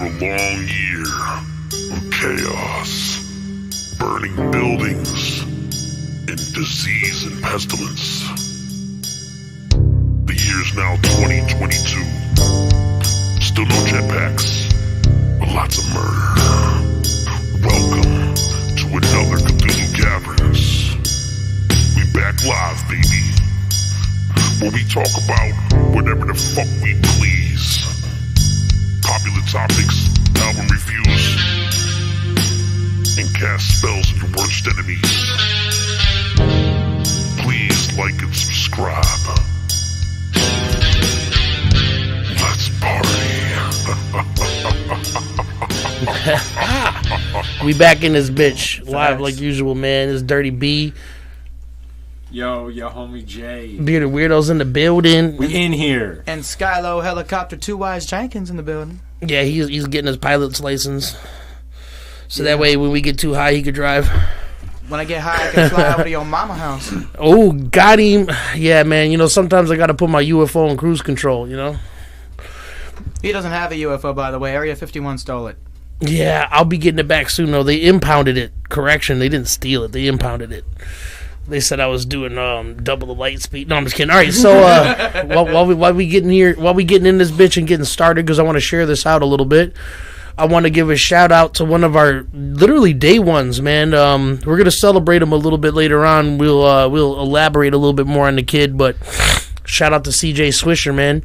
a long year of chaos, burning buildings, and disease and pestilence. The year's now 2022. Still no jetpacks, but lots of murder. Welcome to another Cthulhu Caverns. We back live, baby, where we talk about whatever the fuck we please. Popular topics, album reviews, and cast spells on your worst enemies. Please like and subscribe. Let's party. We back in this bitch live like usual, man. It's Dirrty B. Yo, homie Jay. Bearded Weirdos in the building. We in here. And Skyylo Helicopter 2 Wise Jenkins in the building. Yeah, he's getting his pilot's license. So that way when we get too high, he could drive. When I get high, I can fly over to your mama house. Oh, got him. Yeah, man. You know, sometimes I got to put my UFO on cruise control, you know? He doesn't have a UFO, by the way. Area 51 stole it. Yeah, I'll be getting it back soon, though. They impounded it. Correction, they didn't steal it. They impounded it. They said I was doing double the light speed. No, I'm just kidding. All right, so while we getting in this bitch and getting started, because I want to share this out a little bit, I want to give a shout out to one of our literally day ones, man. We're gonna celebrate him a little bit later on. We'll elaborate a little bit more on the kid, but shout out to CJ Swisher, man.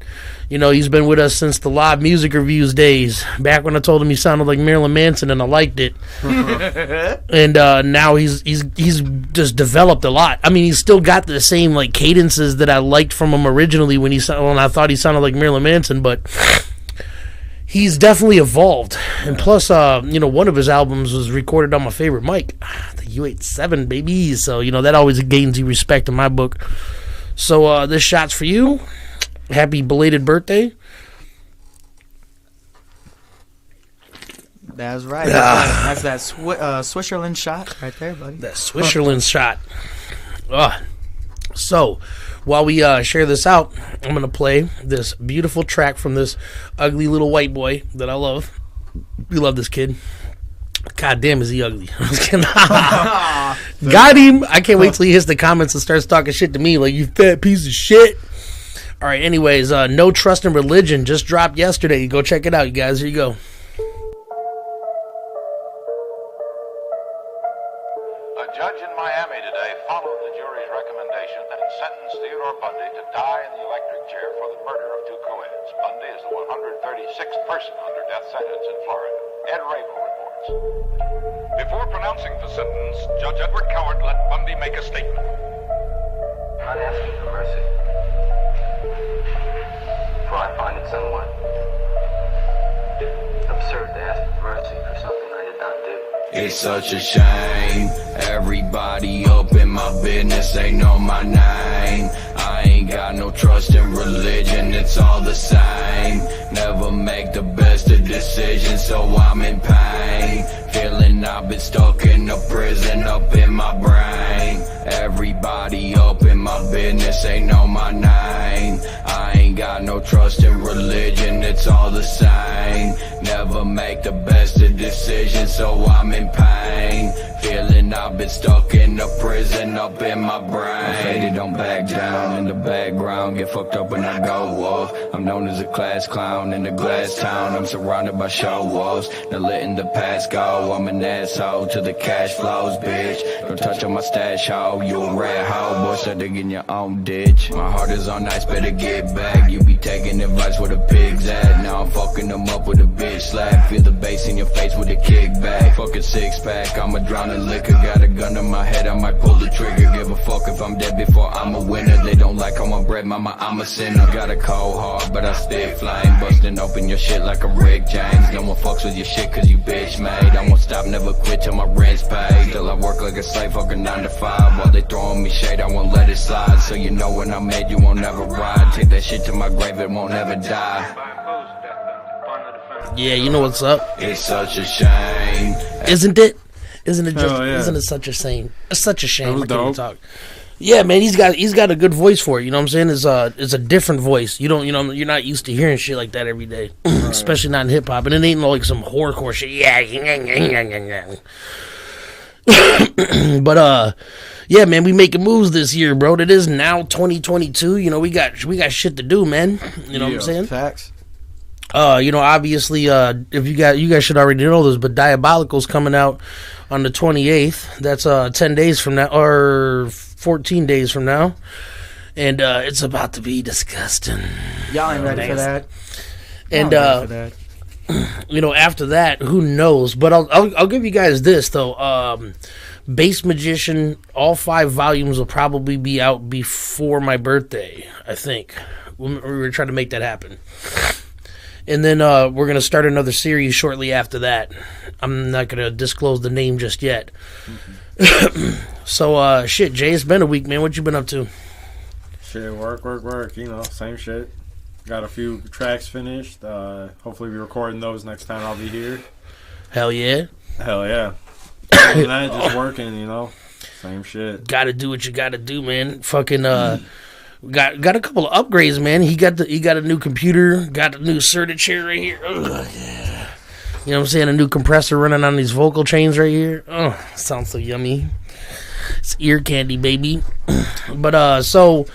You know, he's been with us since the live music reviews days. Back when I told him he sounded like Marilyn Manson and I liked it. And now he's just developed a lot. I mean, he's still got the same like cadences that I liked from him originally when I thought he sounded like Marilyn Manson, but he's definitely evolved. And plus, you know, one of his albums was recorded on my favorite mic, the U87, baby. So, you know, that always gains you respect in my book. So this shot's for you. Happy belated birthday. That's right. That's that Swisherland shot right there, buddy. That Swisherland shot. So, while we share this out, I'm going to play this beautiful track from this ugly little white boy that I love. We love this kid. God damn, is he ugly. Got him. I can't wait till he hits the comments and starts talking shit to me like, you fat piece of shit. All right, anyways, No Trust in Religion just dropped yesterday. Go check it out, you guys. Here you go. A judge in Miami today followed the jury's recommendation and sentenced Theodore Bundy to die in the electric chair for the murder of two co-eds. Bundy is the 136th person under death sentence in Florida. Ed Rabel reports. Before pronouncing the sentence, Judge Edward Cowart let Bundy make a statement. I'm not asking for mercy, for I find it somewhat absurd to ask for mercy for something I did not do. It's such a shame. Everybody up in my business, they know my name. I ain't got no trust in religion, it's all the same. Never make the best of decisions, so I'm in pain. Feeling I've been stuck in a prison up in my brain. Everybody up in my business, they know my name. I ain't got no trust in religion, it's all the same. Never make the best of decisions, so I'm in pain. Feeling I've been stuck in a prison up in my brain. Faded, don't back down in the background, get fucked up when I go off. I'm known as a class clown in the glass town. I'm surrounded by show walls, not letting the past go. I'm an asshole to the cash flows, bitch. Don't touch on my stash, ho. You a rat hoe, boy, start digging your own ditch. My heart is on ice, better get back. You be taking advice where the pigs at. Now I'm fucking them up with a bitch slap. Feel the bass in your face with a kickback. Fucking six pack, I'ma drown in liquor. Got a gun in my head, I might pull the trigger. Give a fuck if I'm dead before I'm a winner. They don't like how my bread, mama, I'm a sinner. Got a cold heart, but I still flame. Busting open your shit like a Rick James. No one fucks with your shit cause you bitch made. I won't stop, never quit till my rent's paid. Till I work like a slave, fucking 9 to 5. While they throwing me shade, I won't let it slide. So you know when I'm made, you won't ever ride. Take that shit to my grave, it won't ever die. Yeah, you know what's up. It's such a shame. Isn't it? Isn't it just? Hell yeah. Isn't it such a shame? It's such a shame. That was I can't even dope. talk. Yeah, man, he's got a good voice for it. You know what I'm saying? It's a different voice. You're not used to hearing shit like that every day, especially not in hip hop. And it ain't like some horrorcore shit. Yeah. But yeah, man, we making moves this year, bro. It is now 2022. You know, we got shit to do, man. You know what I'm saying? Facts. You know, obviously, if you guys should already know this, but Diabolical's coming out on the 28th. That's 10 days from now, or 14 days from now, and it's about to be disgusting. Y'all ain't ready for that. And Y'all ain't ready for that. you know, after that, who knows? But I'll give you guys this though. Bass Magician, all 5 volumes will probably be out before my birthday. I think we're trying to make that happen. And then we're going to start another series shortly after that. I'm not going to disclose the name just yet. So, shit, Jay, it's been a week, man. What you been up to? Shit, work. You know, same shit. Got a few tracks finished. Hopefully be recording those next time I'll be here. Hell yeah. Hell yeah. Other than that, just working, you know. Same shit. Gotta do what you gotta do, man. Fucking, got a couple of upgrades, man. He got a new computer, got a new Serta chair right here. Ugh, yeah. You know what I'm saying? A new compressor running on these vocal chains right here. Oh, sounds so yummy. It's ear candy, baby. But so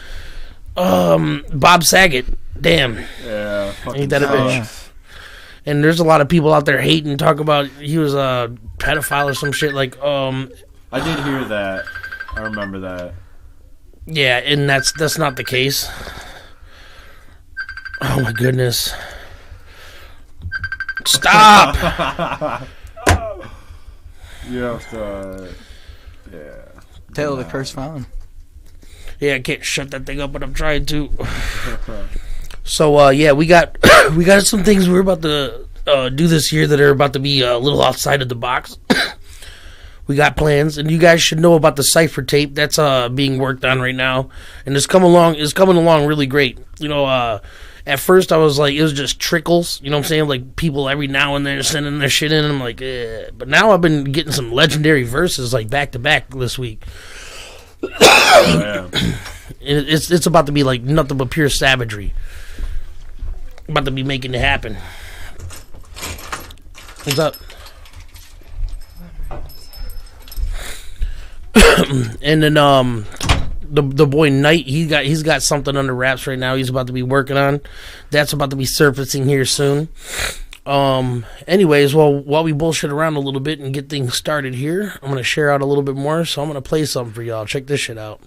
Bob Saget, damn. Yeah. Ain't that a bitch? sucks. And there's a lot of people out there hating, talk about he was a pedophile or some shit. Like, I did hear that. I remember that. yeah, and that's not the case. Oh my goodness! Stop! You have to, yeah. Tale of the Cursed Fountain. Yeah, I can't shut that thing up, but I'm trying to. So yeah, we got we got some things we're about to do this year that are about to be a little outside of the box. We got plans, and you guys should know about the Cypher tape that's being worked on right now, and it's coming along really great. You know, at first I was like, it was just trickles. You know what I'm saying? Like people every now and then sending their shit in, and I'm like, eh. But now I've been getting some legendary verses like back to back this week. Oh, yeah. It's about to be like nothing but pure savagery. About to be making it happen. What's up? And then the boy Nyte, he's got something under wraps right now. He's about to be working on. That's about to be surfacing here soon. Anyways, well, while we bullshit around a little bit and get things started here, I'm gonna share out a little bit more. So I'm gonna play something for y'all. Check this shit out.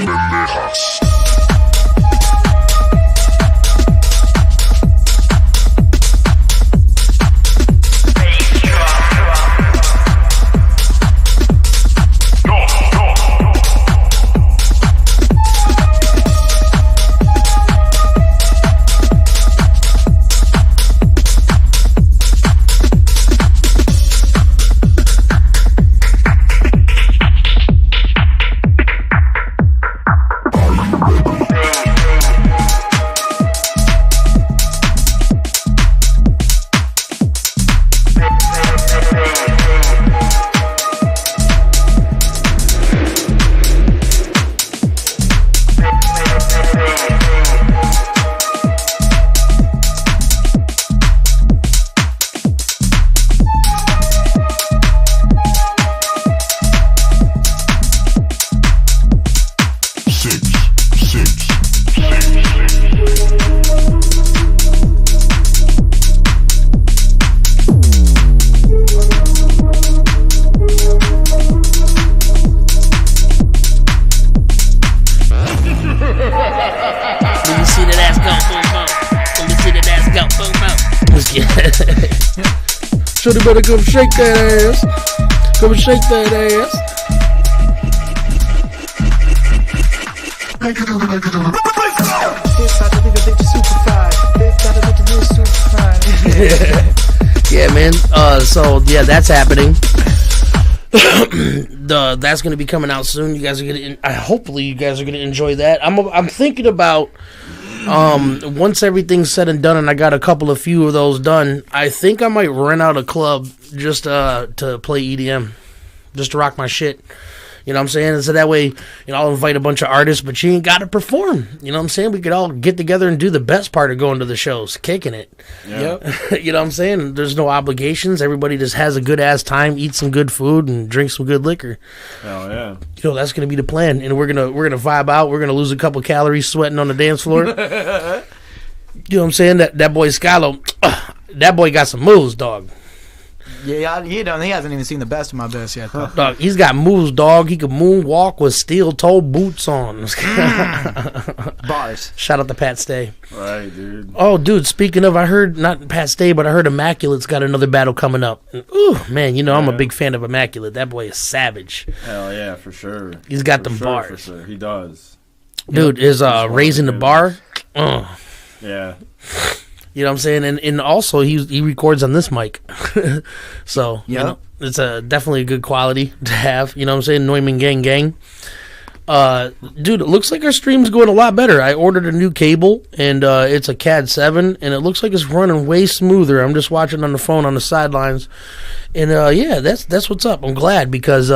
Pendejas. Shorty better come shake that ass. Come and shake that ass. Yeah, man. So yeah, that's happening. That's gonna be coming out soon. You guys are gonna. Hopefully, you guys are gonna enjoy that. I'm thinking about. Once everything's said and done, and I got a few of those done, I think I might rent out a club just to play EDM, just to rock my shit. You know what I'm saying? So that way, I'll invite a bunch of artists, but you ain't got to perform. You know what I'm saying? We could all get together and do the best part of going to the shows, kicking it. Yeah. You know what I'm saying? There's no obligations. Everybody just has a good ass time, eat some good food, and drink some good liquor. Hell yeah. That's gonna be the plan, and we're gonna vibe out. We're gonna lose a couple calories sweating on the dance floor. You know what I'm saying? That boy Skyylo, that boy got some moves, dog. Yeah, he hasn't even seen the best of my best yet, though. Dog, he's got moves, dog. He can moonwalk with steel-toe boots on. Bars. Shout out to Pat Stay. Right, dude. Oh, dude, speaking of, I heard, not Pat Stay, but I heard Immaculate's got another battle coming up. And, ooh, man, I'm a big fan of Immaculate. That boy is savage. Hell yeah, for sure. He's got them bars. For sure, he does. Dude, is Raising the Bar. Yeah. You know what I'm saying? And also, he records on this mic. So, it's definitely a good quality to have. You know what I'm saying? Neumann Gang. Dude, it looks like our stream's going a lot better. I ordered a new cable, and it's a CAD 7, and it looks like it's running way smoother. I'm just watching on the phone on the sidelines. And, yeah, that's what's up. I'm glad because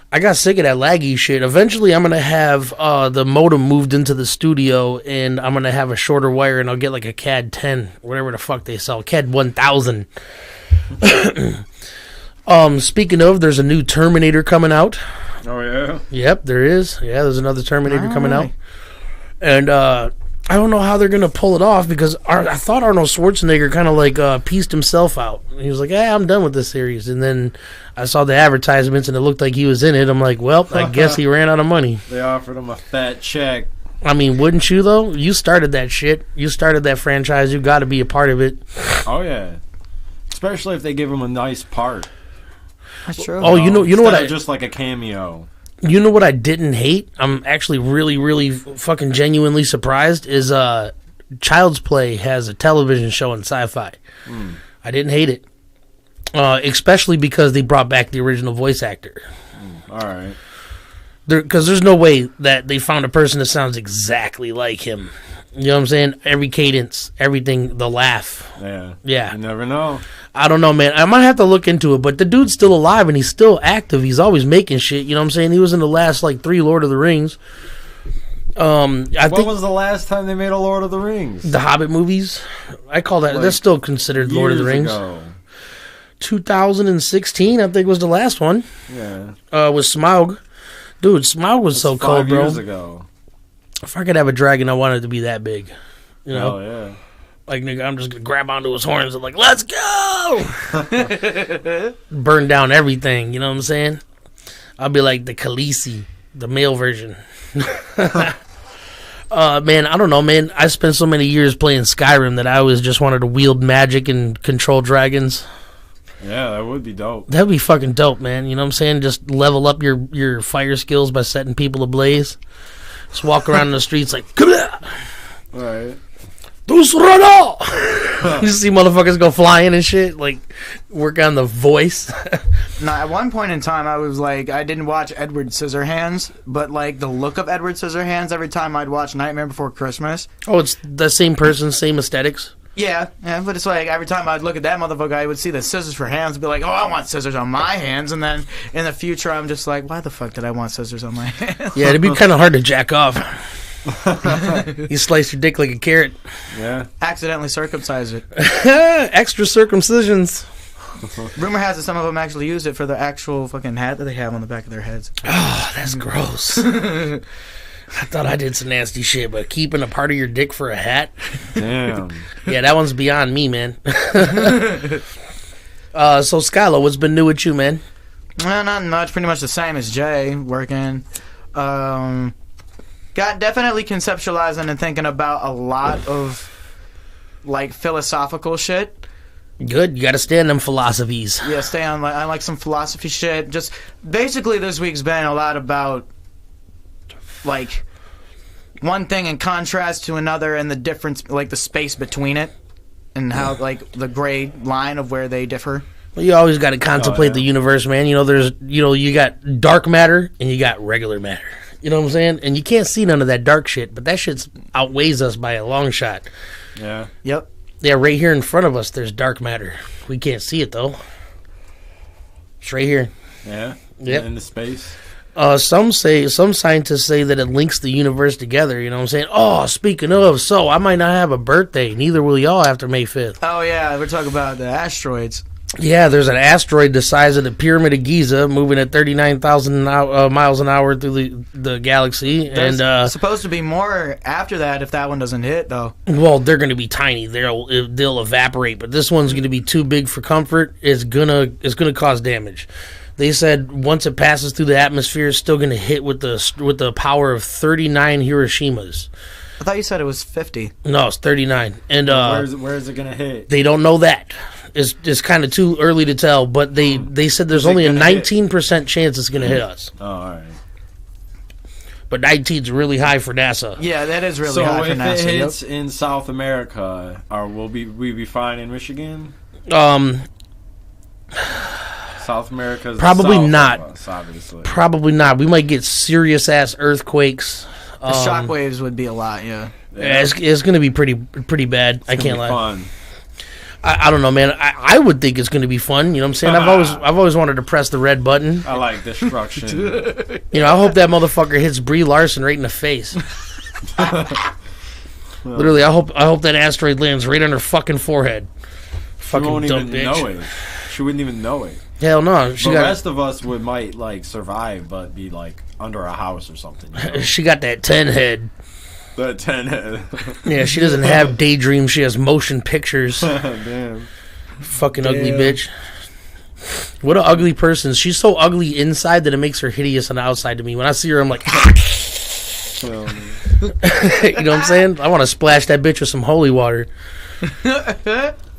I got sick of that laggy shit. Eventually, I'm going to have the modem moved into the studio, and I'm going to have a shorter wire, and I'll get like a CAD 10, whatever the fuck they sell, CAD 1000. Speaking of, there's a new Terminator coming out. Oh, yeah? Yep, there is. Yeah, there's another Terminator coming out. And I don't know how they're going to pull it off because I thought Arnold Schwarzenegger kind of like pieced himself out. He was like, I'm done with this series. And then I saw the advertisements and it looked like he was in it. I'm like, well, I guess he ran out of money. They offered him a fat check. I mean, wouldn't you, though? You started that shit. You started that franchise. You got to be a part of it. Oh, yeah. Especially if they give him a nice part. That's true. Oh, you know what? Just like a cameo. You know what I didn't hate? I'm actually really, really fucking genuinely surprised is Child's Play has a television show in Sci-Fi. I didn't hate it. Especially because they brought back the original voice actor. All right. Because there's no way that they found a person that sounds exactly like him. You know what I'm saying? Every cadence, everything, the laugh. Yeah. You never know. I don't know, man. I might have to look into it, but the dude's still alive and he's still active. He's always making shit. You know what I'm saying? He was in the last, 3 Lord of the Rings. When was the last time they made a Lord of the Rings? The Hobbit movies. I call that, that's still considered Lord of the Rings. Ago. 2016, I think, was the last one. Yeah. With Smaug. Dude, Smaug was so cold, bro. 5 years ago. If I could have a dragon, I wanted it to be that big. You know? Oh, yeah. Like, nigga, I'm just going to grab onto his horns and like, let's go! Burn down everything, you know what I'm saying? I'll be like the Khaleesi, the male version. Man, I don't know, man. I spent so many years playing Skyrim that I always just wanted to wield magic and control dragons. Yeah, that would be dope. That'd be fucking dope, man. You know what I'm saying? Just level up your fire skills by setting people ablaze. Just walk around in the streets like, come here! Right. You see motherfuckers go flying and shit, like work on the voice. No, at one point in time, I was like, I didn't watch Edward Scissorhands, but like the look of Edward Scissorhands every time I'd watch Nightmare Before Christmas. Oh, it's the same person, same aesthetics. Yeah, but it's like every time I'd look at that motherfucker, I would see the scissors for hands and be like, oh, I want scissors on my hands. And then in the future, I'm just like, why the fuck did I want scissors on my hands? Yeah, it'd be kind of hard to jack off. You slice your dick like a carrot. Yeah. Accidentally circumcise it. Extra circumcisions. Rumor has it some of them actually use it for the actual fucking hat that they have on the back of their heads. Oh, that's gross. I thought I did some nasty shit, but keeping a part of your dick for a hat? Damn. Yeah, that one's beyond me, man. So, Skyylo, what's been new with you, man? Well, not much. Pretty much the same as Jay, working. Got definitely conceptualizing and thinking about a lot of, like, philosophical shit. Good. You got to stay on them philosophies. Yeah, stay on, I like some philosophy shit. Just, basically this week's been a lot about, like, one thing in contrast to another and the difference, like, the space between it. and how like the gray line of where they differ. Well, you always got to contemplate the universe, man. You know, there's, you know, you got dark matter and you got regular matter. You know what I'm saying? And you can't see none of that dark shit, but that shit outweighs us by a long shot. Yeah. Yep. Yeah, right here in front of us, there's dark matter. We can't see it though. It's right here. Yeah. Yep. In the space. Some scientists say that it links the universe together. You know what I'm saying? Oh, speaking of, so I might not have a birthday. Neither will y'all after May 5th. Oh yeah, we're talking about the asteroids. Yeah, there's an asteroid the size of the Pyramid of Giza moving at 39,000 miles an hour through the galaxy. There's and supposed to be more after that if that one doesn't hit, though. well, they're going to be tiny. They'll evaporate, but this one's going to be too big for comfort. It's gonna cause damage. They said once it passes through the atmosphere, it's still going to hit with the power of 39 Hiroshimas. I thought you said it was 50. No, it's 39. And where is it gonna hit? they don't know that. It's kind of too early to tell, but they said there's only a 19% chance it's going to hit us. Oh, all right. But 19's really high for NASA. Yeah, that is really high for NASA. So if it hits in South America, will we be fine in Michigan? South America's Probably south not. of us, obviously. Probably not. We might get serious ass earthquakes. The shockwaves would be a lot, yeah. Yeah, it's going to be pretty bad. I can't lie. Fun. I don't know, man. I would think it's going to be fun. You know what I'm saying? I've always wanted to press the red button. I like destruction. You know, I hope that motherfucker hits Brie Larson right in the face. Literally, I hope that asteroid lands right on her fucking forehead. She Fucking won't dumb even bitch. know it. She wouldn't even know it. Hell no. The rest of us might like survive, but be like under a house or something. You know? She got that 10 head. That 10 head. Yeah, she doesn't have daydreams. She has motion pictures. Damn. Fucking ugly bitch. What an ugly person. She's so ugly inside that it makes her hideous on the outside to me. When I see her, I'm like, you know what I'm saying? I want to splash that bitch with some holy water.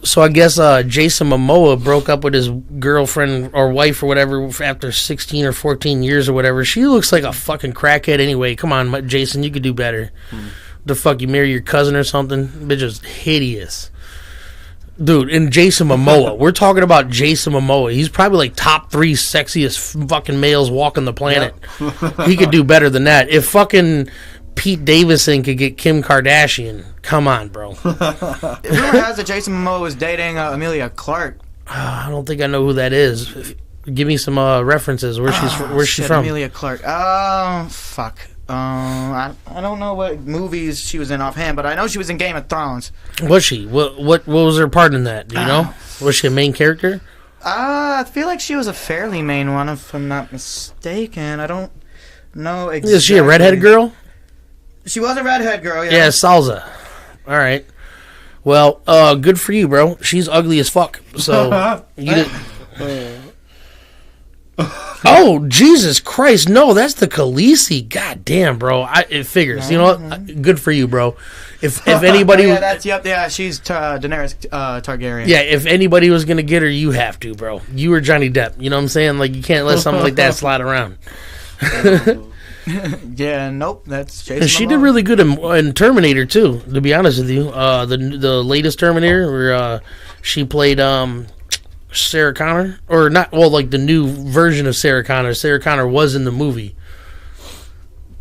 So I guess Jason Momoa broke up with his girlfriend or wife or whatever after 16 or 14 years or whatever. She looks like a fucking crackhead anyway. Come on, Jason, you could do better. The fuck, you marry your cousin or something? Bitch is hideous. Dude, and Jason Momoa. We're talking about Jason Momoa. He's probably like top 3 sexiest fucking males walking the planet. Yep. He could do better than that. If fucking Pete Davidson could get Kim Kardashian, come on, bro. Rumor has that Jason Momoa was dating Amelia Clark. I don't think I know who that is. Give me some references. Where's she from? Amelia Clark. Oh, fuck. I don't know what movies she was in offhand, but I know she was in Game of Thrones. Was she? What was her part in that? Do you know? Was she a main character? I feel like she was a fairly main one, if I'm not mistaken. I don't know exactly. Is she a redheaded girl? She was a redhead girl, yeah. Yeah, Salsa. All right. Well, good for you, bro. She's ugly as fuck. So you did. Oh, Jesus Christ! No, that's the Khaleesi. God damn, bro. It figures. You know what? Good for you, bro. If anybody, yeah, she's Daenerys Targaryen. Yeah, if anybody was gonna get her, you have to, bro. You or Johnny Depp. You know what I'm saying? Like you can't let something like that slide around. Yeah, nope. That's Jason. She did really good in Terminator too. To be honest with you, the latest Terminator, where she played Sarah Connor, or not? Well, like the new version of Sarah Connor. Sarah Connor was in the movie.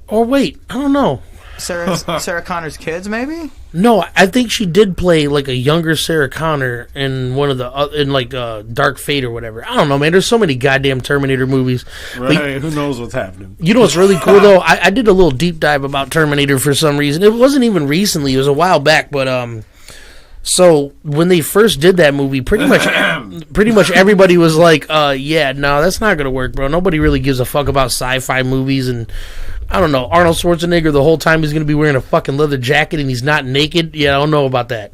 Or wait, I don't know. Sarah Connor's kids, maybe? No, I think she did play like a younger Sarah Connor in one of the in like Dark Fate or whatever. I don't know, man. There's so many goddamn Terminator movies. Right? Who knows what's happening? You know what's really cool though? I did a little deep dive about Terminator for some reason. It wasn't even recently. It was a while back, but so when they first did that movie, pretty much everybody was like, yeah, no, that's not gonna work, bro. Nobody really gives a fuck about sci-fi movies, and I don't know, Arnold Schwarzenegger the whole time he's gonna be wearing a fucking leather jacket and he's not naked. Yeah, I don't know about that.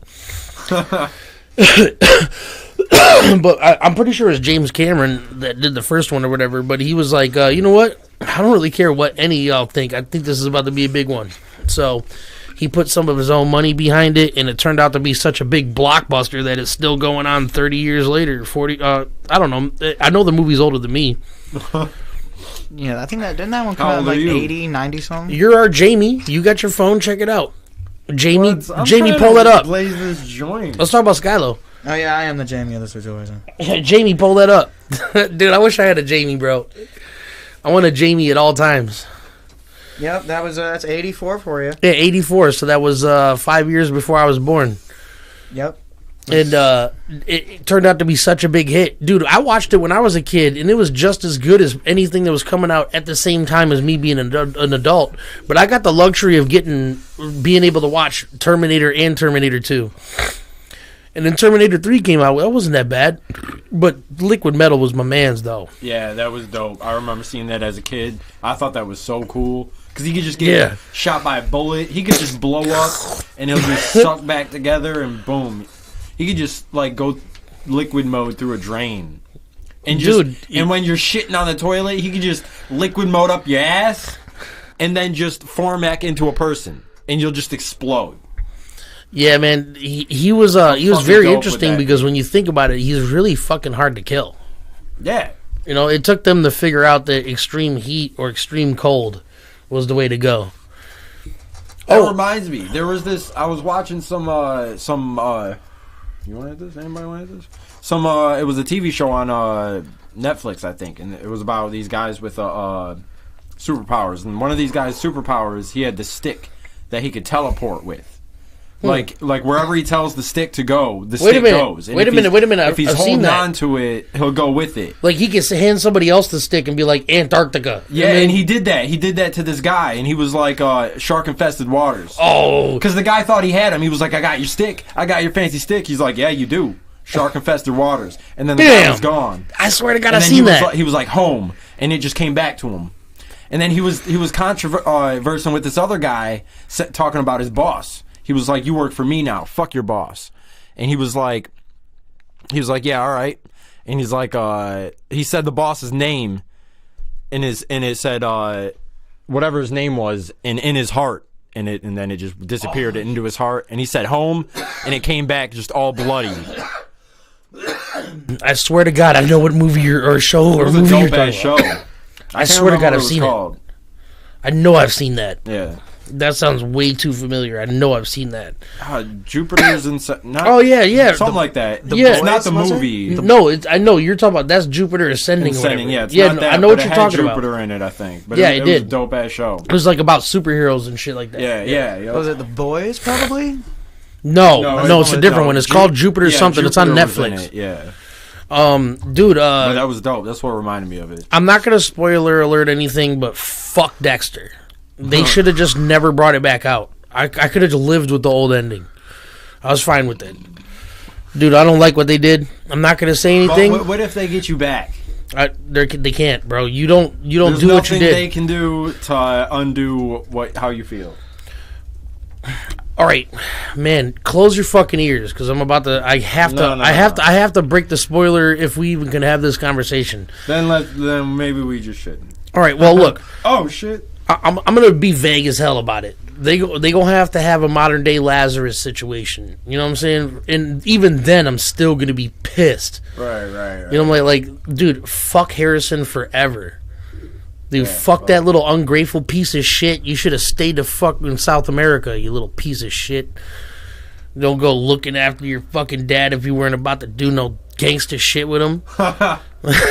But I'm pretty sure it's James Cameron that did the first one or whatever. But he was like, you know what? I don't really care what any of y'all think. I think this is about to be a big one. So he put some of his own money behind it, and it turned out to be such a big blockbuster that it's still going on 30 years later, 40. I don't know. I know the movie's older than me. Yeah, I think didn't that one come out like 80, 90 something? You're our Jamie. You got your phone. Check it out. Jamie, I'm Jamie, trying pull to that up. Blaze this joint. Let's talk about Skyylo. Oh yeah, I am the Jamie of the situation. Jamie, pull that up. Dude, I wish I had a Jamie, bro. I want a Jamie at all times. Yep, that's 84 for you. Yeah, 84, so that was 5 years before I was born. Yep. And it turned out to be such a big hit. Dude, I watched it when I was a kid, and it was just as good as anything that was coming out at the same time as me being an adult. But I got the luxury of being able to watch Terminator and Terminator 2. And then Terminator 3 came out. That wasn't that bad. But Liquid Metal was my man's, though. Yeah, that was dope. I remember seeing that as a kid. I thought that was so cool. Because he could just get shot by a bullet. He could just blow up, and he'll just suck back together, and boom. He could just, like, go liquid mode through a drain. And and when you're shitting on the toilet, he could just liquid mode up your ass, and then just form back into a person. And you'll just explode. Yeah, man, he was very interesting because when you think about it, he's really fucking hard to kill. Yeah. You know, it took them to figure out that extreme heat or extreme cold was the way to go. That reminds me, there was this. I was watching some. You wanted this? Anybody wanted this? It was a TV show on Netflix, I think, and it was about these guys with superpowers. And one of these guys' superpowers, he had the stick that he could teleport with. Like wherever he tells the stick to go, the stick goes. And wait a minute. If he's holding on to it, he'll go with it. Like he can hand somebody else the stick and be like, Antarctica. Yeah, and he did that. He did that to this guy, and he was like, shark-infested waters. Oh. Because the guy thought he had him. He was like, I got your stick. I got your fancy stick. He's like, yeah, you do. Shark-infested waters. And then the guy was gone. I swear to God, I've seen that. He was like, home, and it just came back to him. And then he was conversing with this other guy, talking about his boss. He was like, you work for me now. Fuck your boss. And he was like, yeah, all right. And he's like, he said the boss's name, and it said whatever his name was, in his heart, and then it just disappeared into his heart. And he said home, and it came back just all bloody. I swear to God, I know what movie or show or movie you're talking about. I swear to God, I've seen it. I know I've seen that. Yeah. That sounds way too familiar. I know I've seen that. Jupiter's in... Oh, yeah. Something like that. It's not the movie. No, I know. You're talking about... That's Jupiter Ascending or whatever. Yeah, it's not that, I know what you're talking talking about. Jupiter in it, I think. But yeah, it did. was a dope-ass show. It was like about superheroes and shit like that. Yeah. Was it The Boys, probably? No, it's a different one. It's called Jupiter something. It's on Netflix. Dude, but that was dope. That's what reminded me of it. I'm not gonna spoiler alert anything, but fuck Dexter. They should have just never brought it back out. I could have lived with the old ending. I was fine with it. Dude, I don't like what they did. I'm not gonna say anything. But what if they get you back? They can't, bro. You don't do what you did. There's nothing they can do to undo how you feel. All right, man, close your fucking ears because I'm about to. I have to break the spoiler if we even can have this conversation. Then maybe we just shouldn't. All right, well look. Oh shit. I'm gonna be vague as hell about it. They gonna have to have a modern day Lazarus situation. You know what I'm saying? And even then, I'm still gonna be pissed. Right. You know, I'm like, dude, fuck Harrison forever. Dude, fuck that little ungrateful piece of shit. You should have stayed the fuck in South America, you little piece of shit. Don't go looking after your fucking dad if you weren't about to do no gangster shit with him.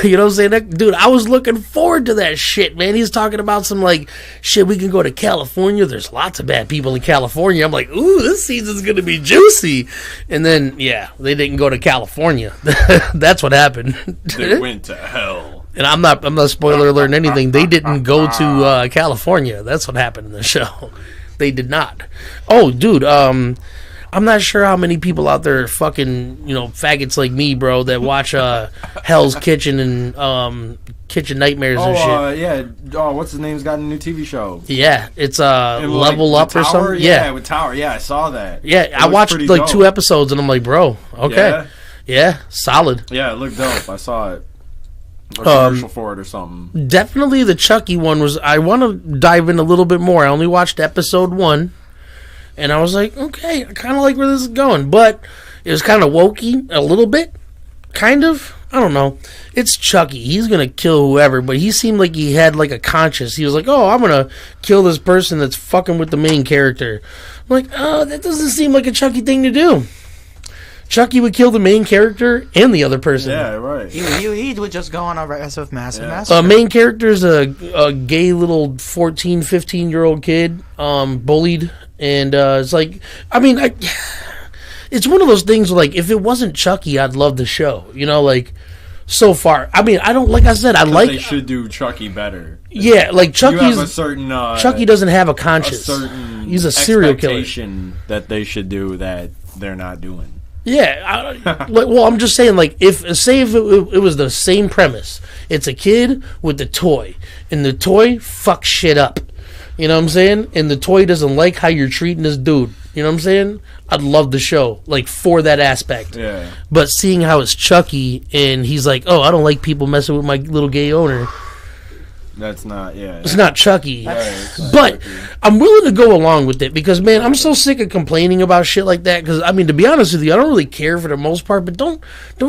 You know what I'm saying? Dude, I was looking forward to that shit, man. He's talking about some, like, shit, we can go to California. There's lots of bad people in California. I'm like, ooh, this season's going to be juicy. And then, yeah, they didn't go to California. That's what happened. They went to hell. And I'm not spoiler alerting anything. They didn't go to California. That's what happened in the show. They did not. Oh, dude, I'm not sure how many people out there are fucking, faggots like me, bro, that watch Hell's Kitchen and Kitchen Nightmares and shit. Yeah. Oh, what's his name's got a new TV show? Yeah, it's Level Up or something. Yeah, with Tower. Yeah, I saw that. Yeah, I watched like dope. 2 episodes and I'm like, bro, okay. Yeah, solid. Yeah, it looked dope. I saw it. A commercial for it or something. Definitely the Chucky one was... I want to dive in a little bit more. I only watched episode 1. And I was like, okay, I kind of like where this is going. But it was kind of wokey a little bit. Kind of. I don't know. It's Chucky. He's gonna kill whoever, but he seemed like he had like a conscience. He was like, "Oh, I'm gonna kill this person that's fucking with the main character." I'm like, "Oh, that doesn't seem like a Chucky thing to do." Chucky would kill the main character and the other person. Yeah, right. He would just go on a massive Main character's a gay little 14, 15-year-old kid, bullied, and it's like, I mean, it's one of those things where, like, if it wasn't Chucky, I'd love the show. You know, like, so far. I mean, I don't, like I said, I like... They should do Chucky better. Yeah, like, Chucky's... You have a certain... Chucky doesn't have a conscience. He's a serial killer. That they should do that they're not doing. Yeah, well, I'm just saying, like, if it was the same premise. It's a kid with a toy, and the toy fucks shit up. You know what I'm saying? And the toy doesn't like how you're treating this dude. You know what I'm saying? I'd love the show, like, for that aspect. Yeah. But seeing how it's Chucky, and he's like, oh, I don't like people messing with my little gay owner. That's not, It's not Chucky. Right, but Chucky. I'm willing to go along with it because, man, I'm so sick of complaining about shit like that. Because, I mean, to be honest with you, I don't really care for the most part, but don't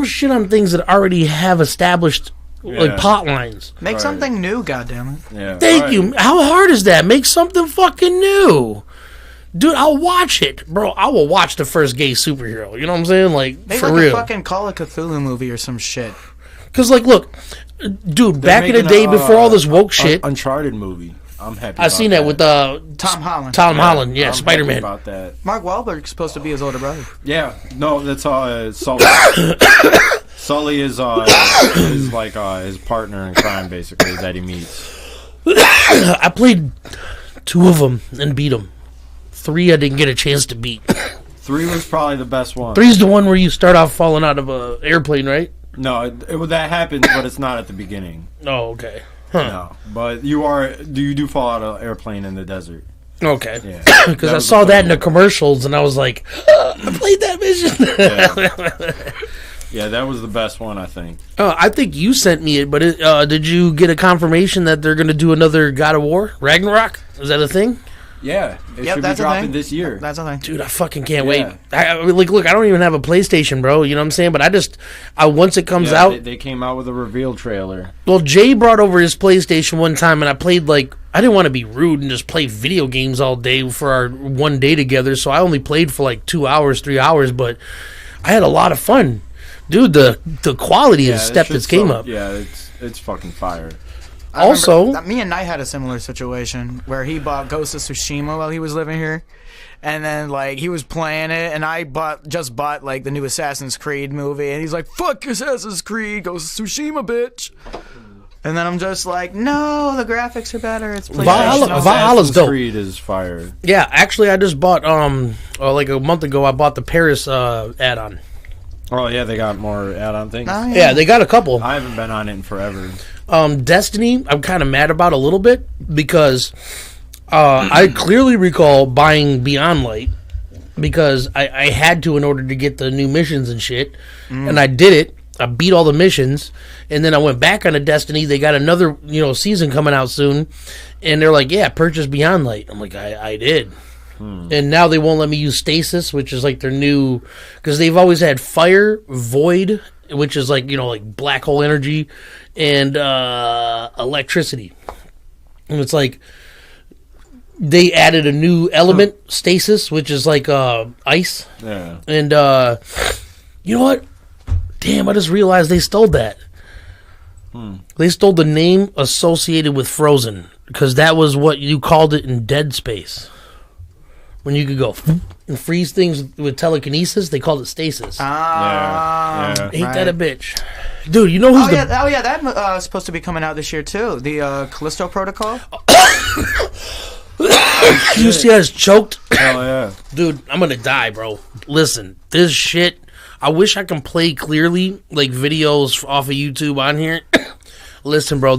shit on things that already have established, like, plot lines. Make something new, goddammit. Yeah. Thank you. How hard is that? Make something fucking new. Dude, I'll watch it. Bro, I will watch the first gay superhero. You know what I'm saying? Like, make for like real. a fucking Call of Cthulhu movie or some shit. Because, like, look, dude, back in the day before all this woke shit. Uncharted movie. I'm happy I seen that with Tom Holland. Tom Holland, yeah, Spider-Man. About that. Mark Wahlberg's supposed to be his older brother. Yeah, no, that's Sully. Sully is like his partner in crime, basically, that he meets. I played 2 of them and beat them. 3 I didn't get a chance to beat. 3 was probably the best one. 3's the one where you start off falling out of an airplane, right? No, that happens, but it's not at the beginning. Oh, okay. Huh. No, but you do fall out of an airplane in the desert. Okay. Yeah. Because I saw that in the commercials, and I was like, I played that mission. Yeah, that was the best one, I think. I think you sent me it, but did you get a confirmation that they're going to do another God of War? Ragnarok? Is that a thing? Yeah, it should be dropping this year. That's a thing. Dude, I fucking can't wait. Look, I don't even have a PlayStation, bro. You know what I'm saying? But once it comes out... They came out with a reveal trailer. Well, Jay brought over his PlayStation one time, and I played, like... I didn't want to be rude and just play video games all day for our one day together, so I only played for, like, 2 hours, 3 hours, but I had a lot of fun. Dude, the quality has stepped its game up. Yeah, it's fucking fire. Also, me and Nyte had a similar situation where he bought Ghost of Tsushima while he was living here, and then like he was playing it, and I just bought like the new Assassin's Creed movie, and he's like, "Fuck Assassin's Creed, Ghost of Tsushima, bitch." And then I'm just like, "No, the graphics are better. It's Valhalla's dope. Creed is fire." Yeah, actually, I just bought like a month ago. I bought the Paris add-on. Oh yeah, they got more add-on things. Oh, yeah, they got a couple. I haven't been on it in forever. Destiny, I'm kind of mad about a little bit because I clearly recall buying Beyond Light because I had to in order to get the new missions and shit, and I did it. I beat all the missions, and then I went back on a Destiny. They got another season coming out soon, and they're like, "Yeah, purchase Beyond Light." I'm like, I did. And now they won't let me use Stasis, which is like their new, because they've always had Fire, Void, which is like like black hole energy, and electricity. And it's like they added a new element, Stasis, which is like ice. Yeah. And you know what? Damn, I just realized they stole that. They stole the name associated with Frozen, because that was what you called it in Dead Space. When you could go and freeze things with telekinesis, they called it stasis. Yeah. Ain't that a bitch? Dude, you know who's that's supposed to be coming out this year, too. The Callisto Protocol. You see how it's choked? Hell yeah. Dude, I'm gonna die, bro. Listen, this shit, I wish I can play clearly, like, videos off of YouTube on here. Listen, bro,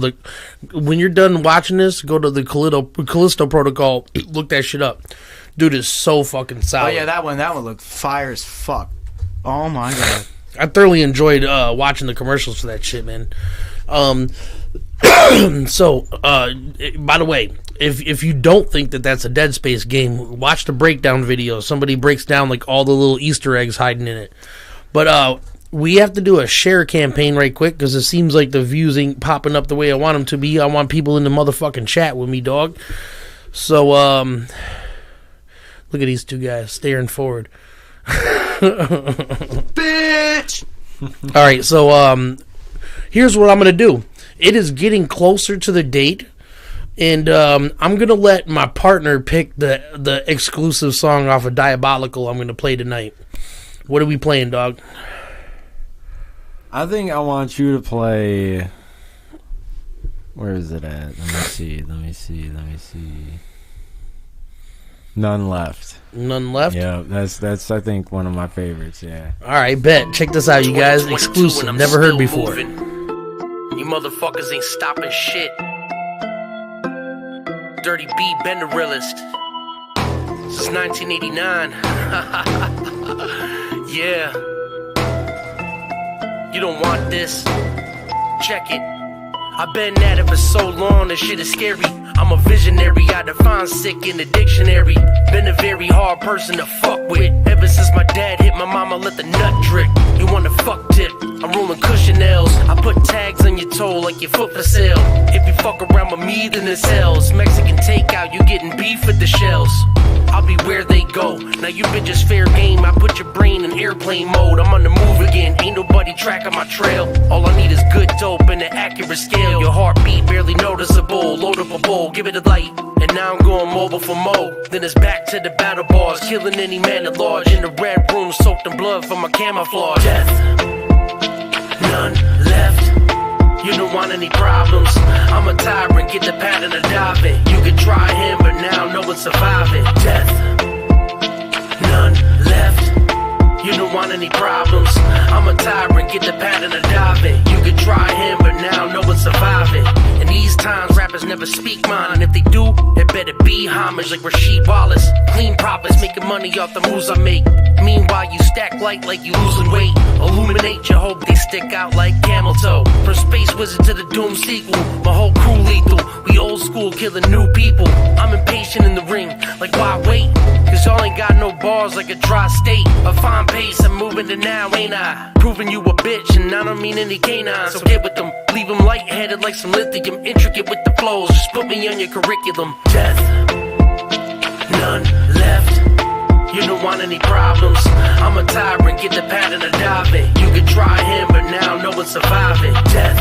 when you're done watching this, go to the Callisto Protocol, look that shit up. Dude, is so fucking solid. Oh yeah, that one looked fire as fuck. Oh my god. I thoroughly enjoyed watching the commercials for that shit, man. So, by the way, if you don't think that that's a Dead Space game, watch the breakdown video. Somebody breaks down like all the little Easter eggs hiding in it. But we have to do a share campaign right quick because it seems like the views ain't popping up the way I want them to be. I want people in the motherfucking chat with me, dog. So, look at these two guys staring forward. Bitch! All right, so here's what I'm going to do. It is getting closer to the date, and I'm going to let my partner pick the exclusive song off of Diabolical I'm going to play tonight. What are we playing, dog? I think I want you to play. Where is it at? Let me see. None Left. None Left? Yeah, that's I think one of my favorites, yeah. Alright, bet. Check this out, you guys. Exclusive. Never heard before. Moving. You motherfuckers ain't stopping shit. Dirty B, been the realest. Since 1989. Yeah. You don't want this. Check it. I've been at it for so long, this shit is scary. I'm a visionary, I define sick in the dictionary. Been a very hard person to fuck with. Ever since my dad hit my mama, let the nut drip. You want a fuck tip? I'm rolling cushion L's. I put tags on your toe like your foot for sale. If you fuck around with me, then it's hells. Mexican takeout, you getting beef with the shells. I'll be where they go. Now you bitches fair game. I put your brain in airplane mode. I'm on the move again. Ain't nobody tracking my trail. All I need is good dope and an accurate scale. Your heartbeat barely noticeable. Load up a bowl, give it a light. And now I'm going mobile for mo. Then it's back to the battle bars, killing any man at large. In the red room, soaked in blood from my camouflage. Death, none left. You don't want any problems. I'm a tyrant, get the pattern of diving. You could try him, but now no one's surviving. Death, none left. You don't want any problems. I'm a tyrant, get the pattern of diving. You could try him, but now no one's surviving. In these times, rappers never speak mine. And if they do, it better be homage like Rasheed Wallace. Clean profits, making money off the moves I make. Meanwhile, you stack light like you losing weight. Illuminate your hope, they stick out like camel toe. From Space Wizard to the Doom sequel, my whole crew lethal. We old school, killing new people. I'm impatient in the ring, like why wait? Cause y'all ain't got no bars like a dry state. A fine pace, I'm moving to now, ain't I? Proving you a bitch, and I don't mean any canines. So get with them, leave them lightheaded like some lithium. Intricate with the flows, just put me on your curriculum. Death, none left. You don't want any problems. I'm a tyrant, get the pattern of diving. You could try him, but now no one's surviving. Death,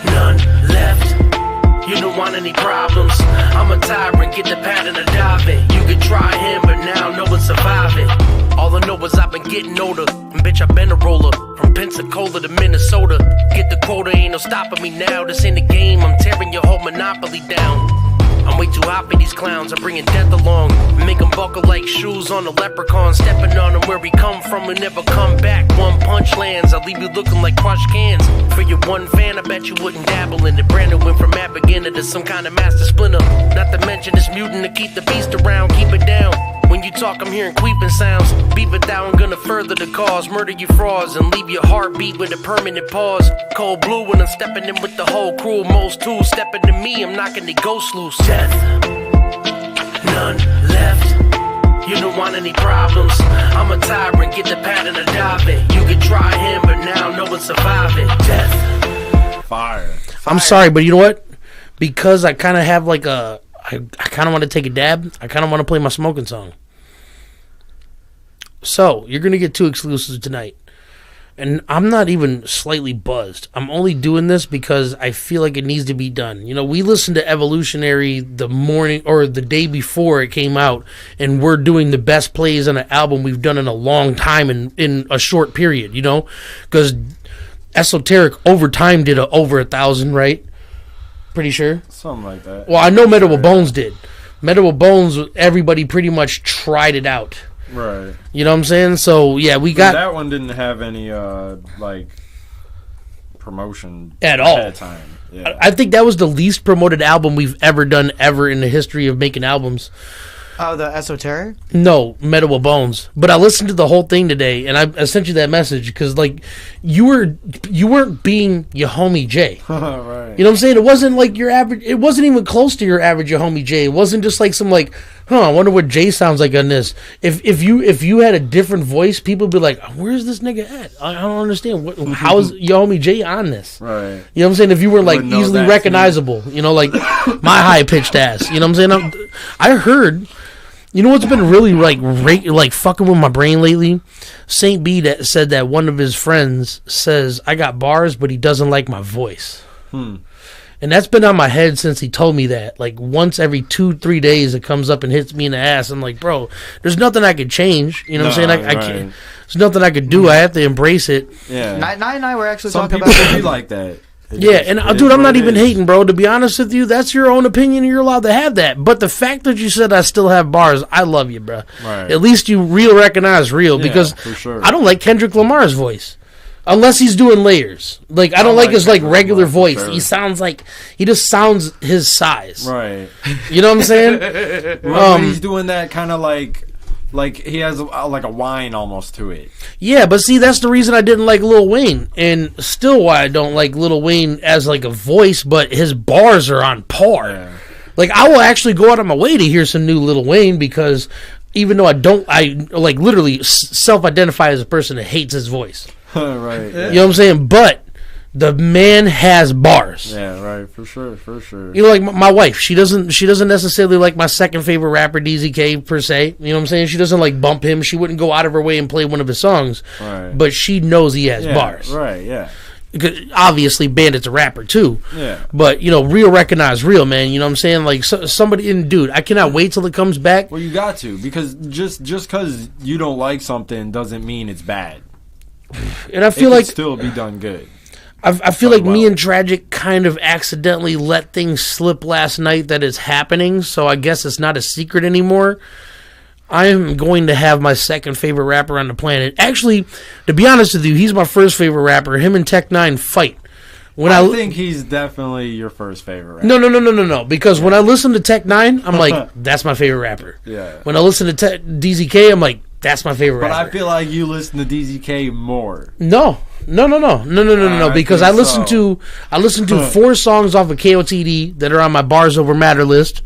none left. You don't want any problems. I'm a tyrant, get the pattern of diving. You could try him, but now no one's surviving. All I know is I've been getting older, and bitch, I've been a roller. From Pensacola to Minnesota. Get the quota, ain't no stopping me now. This ain't a game, I'm tearing your whole monopoly down. I'm way too hot for these clowns, I'm bringing death along. Make them buckle like shoes on a leprechaun. Stepping on them where we come from, we never come back. One punch lands, I'll leave you looking like crushed cans. For your one fan, I bet you wouldn't dabble in it. Brandon went from mad beginner to some kind of master splinter. Not to mention this mutant to keep the beast around, keep it down. When you talk, I'm hearing queeping sounds. Beep it down, gonna further the cause. Murder you frauds and leave your heartbeat with a permanent pause. Cold blue when I'm stepping in with the whole crew. Most tools stepping to me, I'm knocking the ghosts loose. Death, none left. You don't want any problems. I'm a tyrant, get the pattern of diving. You could try him, but now no one's surviving. Death. Fire. I'm sorry, but you know what? Because I kind of have like a... I kind of want to take a dab. I kind of want to play my smoking song. So, you're going to get 2 exclusives tonight. And I'm not even slightly buzzed. I'm only doing this because I feel like it needs to be done. You know, we listened to Evolutionary the morning or the day before it came out, and we're doing the best plays on an album we've done in a long time in a short period, you know? Because Esoteric over time did over 1,000, right? Pretty sure. Something like that. Well, I know Metal with Bones did. Metal with Bones, everybody pretty much tried it out. Right. You know what I'm saying? So, yeah, we got... That one didn't have any, promotion at all. That time. Yeah. I think that was the least promoted album we've ever done in the history of making albums. Oh, the Esoteric? No, Metal with Bones. But I listened to the whole thing today, and I sent you that message because, like, you weren't being your homie Jay. Right. You know what I'm saying? It wasn't like your average. It wasn't even close to your average your homie Jay. It wasn't just like some like I wonder what Jay sounds like on this. If you had a different voice, people would be like, where's this nigga at? I don't understand. How is your homie Jay on this? Right. You know what I'm saying? If you were like Wouldn't know easily that, recognizable, you know, like my high pitched ass. You know what I'm saying? I heard. You know what's been really like fucking with my brain lately? Saint B that said that one of his friends says I got bars, but he doesn't like my voice. And that's been on my head since he told me that. Like, once every 2-3 days, it comes up and hits me in the ass. I'm like, bro, there's nothing I could change. You know what I'm saying? I can't. There's nothing I could do. I have to embrace it. Yeah. Nyte and I were actually Some talking people about be like that. Dude, I'm not even hating, bro. To be honest with you, that's your own opinion. You're allowed to have that. But the fact that you said I still have bars, I love you, bro. Right. At least you recognize real. Because for sure. I don't like Kendrick Lamar's voice. Unless he's doing layers. Like, I don't like his, like, regular voice. Sure. He sounds like... He just sounds his size. Right. You know what I'm saying? When he's doing that kind of like he has like a whine almost to it. Yeah, but see, that's the reason I didn't like Lil Wayne. And still why I don't like Lil Wayne as, like, a voice, but his bars are on par. Yeah. Like, I will actually go out of my way to hear some new Lil Wayne because even though I like, literally self-identify as a person that hates his voice. Right. Yeah. You know what I'm saying? But the man has bars. Yeah, right. For sure. You know, like my wife, she doesn't necessarily like my second favorite rapper, DZK, per se. You know what I'm saying? She doesn't like bump him. She wouldn't go out of her way and play one of his songs. Right. But she knows he has bars. Right. Yeah. Obviously, Bandit's a rapper too. Yeah. But you know, real recognize real, man. You know what I'm saying? Like somebody, and dude, I cannot wait till it comes back. Well, you got to, because just because you don't like something doesn't mean it's bad. And I feel like still be done good. I feel like me and Tragic kind of accidentally let things slip last night that it's happening, so I guess it's not a secret anymore. I am going to have my second favorite rapper on the planet. Actually, to be honest with you, he's my first favorite rapper. Him and Tech-9 fight. I think he's definitely your first favorite rapper. No. Because when I listen to Tech-9, I'm like, that's my favorite rapper. Yeah. When I listen to DZK, I'm like, that's my favorite rapper. But I feel like you listen to DZK more. No. Because I listen to 4 songs off of KOTD that are on my Bars Over Matter list.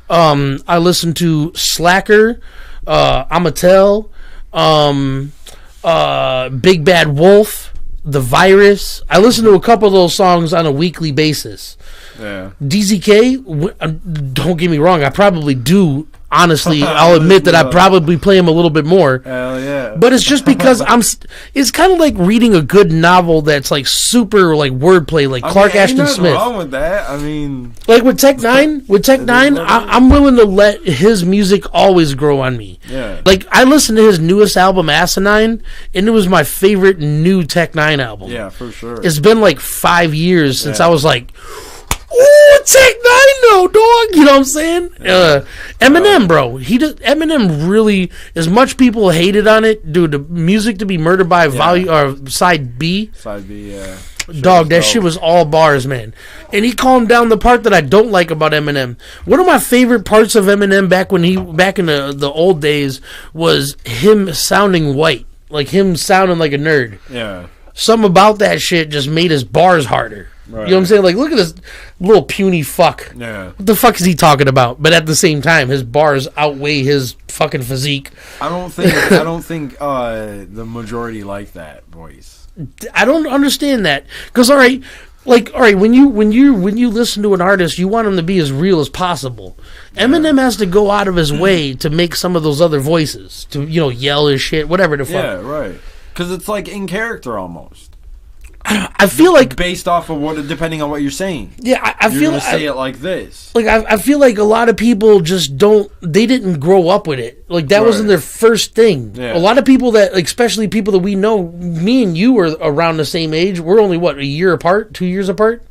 I listen to Slacker, I'ma Tell, Big Bad Wolf, The Virus. I listen to a couple of those songs on a weekly basis. Yeah. DZK, don't get me wrong, I probably do. Honestly, I'll admit that I probably play him a little bit more. Hell yeah. But it's just because it's kind of like reading a good novel that's like super like wordplay, like Clark Ashton Smith. Ain't nothing wrong with that. I mean, like with Tech-9, I'm willing to let his music always grow on me. Yeah. Like I listened to his newest album, Asinine, and it was my favorite new Tech-9 album. Yeah, for sure. It's been like 5 years since I was like, ooh, Tech-9 though, dog. You know what I'm saying? Eminem, bro. Eminem really, as much people hated on it, dude, the Music to Be Murdered by Side B. Side B, yeah. Dog, that shit was all bars, man. And he calmed down the part that I don't like about Eminem. One of my favorite parts of Eminem back in the old days was him sounding white. Like him sounding like a nerd. Yeah. Something about that shit just made his bars harder. Right. You know what I'm saying? Like, look at this little puny fuck. Yeah. What the fuck is he talking about? But at the same time, his bars outweigh his fucking physique. I don't think the majority like that voice. I don't understand that. Because all right, when you listen to an artist, you want him to be as real as possible. Yeah. Eminem has to go out of his way to make some of those other voices to yell his shit, whatever the fuck. Yeah, right. Because it's like in character almost. I feel like based off of depending on what you're saying. Yeah, I feel you're gonna say it like this. Like I feel like a lot of people just they didn't grow up with it. Like that wasn't their first thing. Yeah. A lot of people especially people that we know, me and you were around the same age. We're only a year apart, 2 years apart.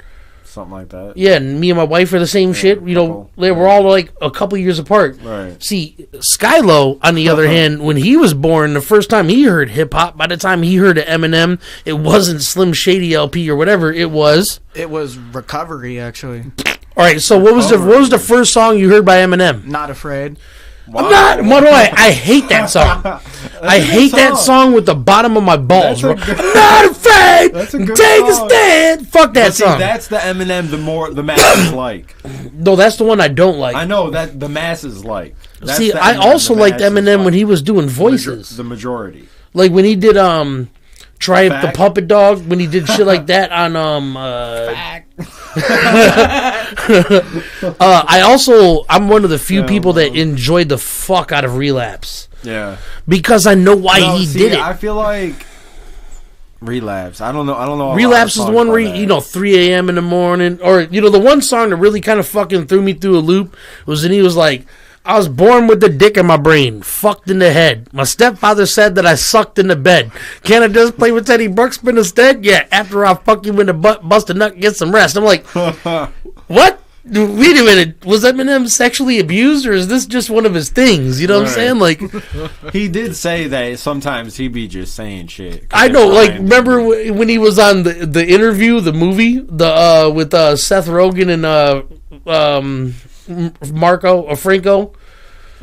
Something like that. Yeah, and me and my wife are the same shit. We're all like a couple years apart. Right. See, Skyylo, on the other hand, when he was born, the first time he heard hip hop, by the time he heard Eminem, it wasn't Slim Shady LP or whatever. It was Recovery, actually. All right. So what was the first song you heard by Eminem? Not Afraid. I'm not. I hate that song. I hate that song with the bottom of my balls, bro. I'm not afraid. Take a stand. Fuck that song. That's the Eminem the masses like. No, that's the one I don't like. I know that the masses like. That's See, the I Eminem also the liked masses Eminem like. when he was doing voices. The majority. Like when he did Triumph the Fact. Puppet Dog, when he did shit like that on I'm one of the few people that enjoyed the fuck out of Relapse. Yeah. Because I know why he did it. I feel like Relapse. I don't know. Relapse is the one where 3 a.m. in the morning, or the one song that really kind of fucking threw me through a loop was when he was like, I was born with the dick in my brain, fucked in the head. My stepfather said that I sucked in the bed. Can I just play with Teddy Brooksman instead? Yeah, after I fuck you in the butt, bust a nut, get some rest. I'm like, what? Wait a minute. Was Eminem sexually abused, or is this just one of his things? You know what I'm saying? Like, he did say that sometimes he be just saying shit. I know. Like, remember when he was on the interview, the movie, with Seth Rogen and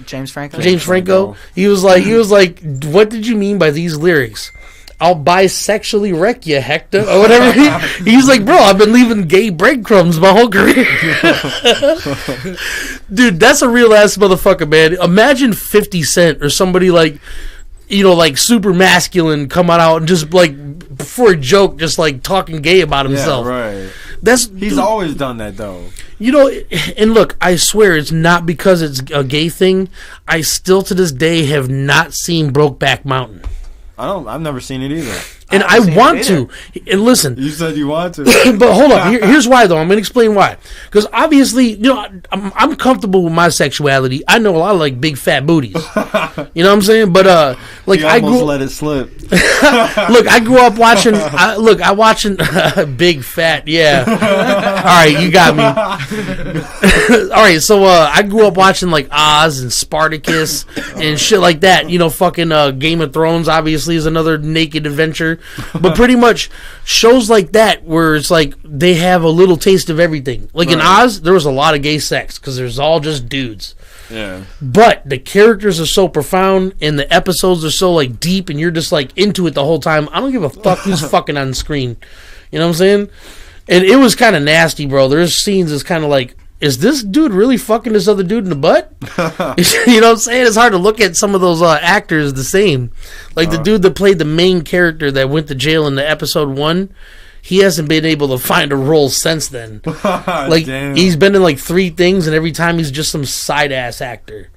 James Franco. James Franco. He was like, what did you mean by these lyrics? I'll bisexually wreck you, Hector, or whatever. He's like, bro, I've been leaving gay breadcrumbs my whole career. Dude, that's a real ass motherfucker, man. Imagine 50 Cent or somebody like, like super masculine coming out and just like for a joke, just like talking gay about himself. Yeah, right. He's always done that though. And look, I swear it's not because it's a gay thing. I still to this day have not seen Brokeback Mountain. I've never seen it either. And I want to. And listen. You said you want to. But hold on. Here's why, though. I'm going to explain why. Because obviously, I'm comfortable with my sexuality. I know a lot of, like, big fat booties. You know what I'm saying? But, like, you almost let it slip. Look, I grew up watching... I watching... big fat, yeah. All right, you got me. All right, so I grew up watching, like, Oz and Spartacus and shit like that. Fucking Game of Thrones, obviously, is another naked adventure. But pretty much shows like that where it's like they have a little taste of everything. Like in Oz, there was a lot of gay sex because there's all just dudes. Yeah. But the characters are so profound and the episodes are so like deep and you're just like into it the whole time. I don't give a fuck who's fucking on screen. You know what I'm saying? And it was kind of nasty, bro. There's scenes that's kind of like, is this dude really fucking this other dude in the butt? You know what I'm saying? It's hard to look at some of those actors the same. Like the dude that played the main character that went to jail in the episode 1, he hasn't been able to find a role since then. Like, he's been in like 3 things, and every time he's just some side-ass actor.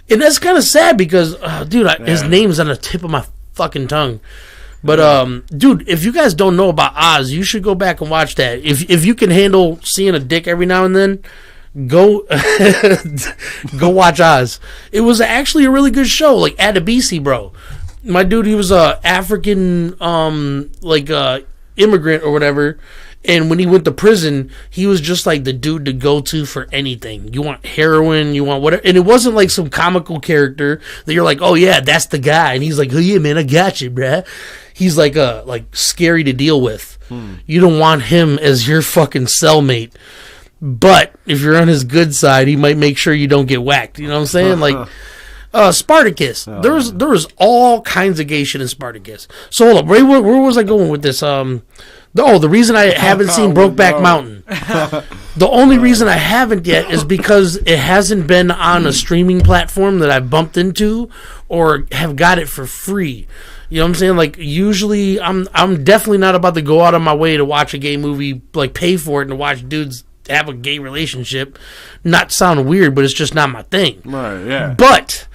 And that's kind of sad because, dude, his name's on the tip of my fucking tongue. But dude, if you guys don't know about Oz, you should go back and watch that. If you can handle seeing a dick every now and then, go go watch Oz. It was actually a really good show. Like Adebisi, bro. My dude, he was a African immigrant or whatever. And when he went to prison, he was just like the dude to go to for anything. You want heroin, you want whatever. And it wasn't like some comical character that you're like, oh yeah, that's the guy. And he's like, oh yeah, man, I got you, bruh. He's like scary to deal with. You don't want him as your fucking cellmate. But if you're on his good side, he might make sure you don't get whacked. You know what I'm saying? Like Spartacus. There was all kinds of gay shit in Spartacus. So hold up, where was I going with this? The reason I haven't seen Brokeback Mountain. The only reason I haven't yet is because it hasn't been on a streaming platform that I bumped into or have got it for free. You know what I'm saying? Like, usually I'm definitely not about to go out of my way to watch a gay movie, like pay for it and to watch dudes have a gay relationship. Not sound weird, but it's just not my thing. Right, yeah. But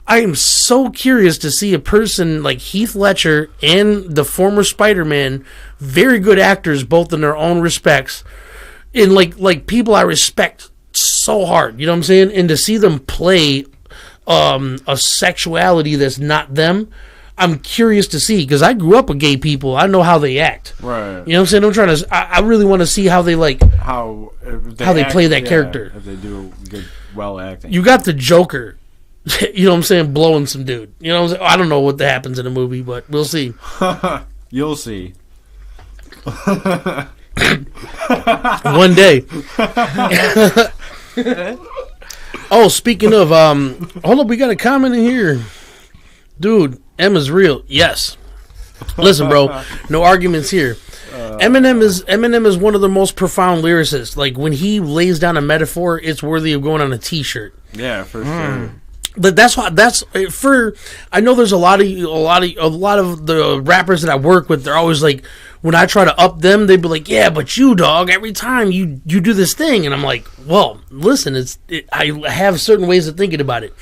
I am so curious to see a person like Heath Ledger and the former Spider-Man, very good actors, both in their own respects, and like people I respect so hard. You know what I'm saying? And to see them play a sexuality that's not them, I'm curious to see, because I grew up with gay people. I know how they act. Right. You know what I'm saying? I really want to see how they how they play that character. If they do good, well acting. You got the Joker. You know what I'm saying? Blowing some dude. You know what I'm saying? I don't know what happens in the movie, but we'll see. You'll see. One day. Oh, speaking of, hold up, we got a comment in here. Dude, Emma's real. Yes. Listen, bro, no arguments here. Eminem is one of the most profound lyricists. Like, when he lays down a metaphor, it's worthy of going on a T-shirt. Yeah, for sure. But I know there's a lot of the rappers that I work with. They're always like, when I try to up them, they be like, yeah, but you, dog, every time you do this thing. And I'm like, well, listen, I have certain ways of thinking about it.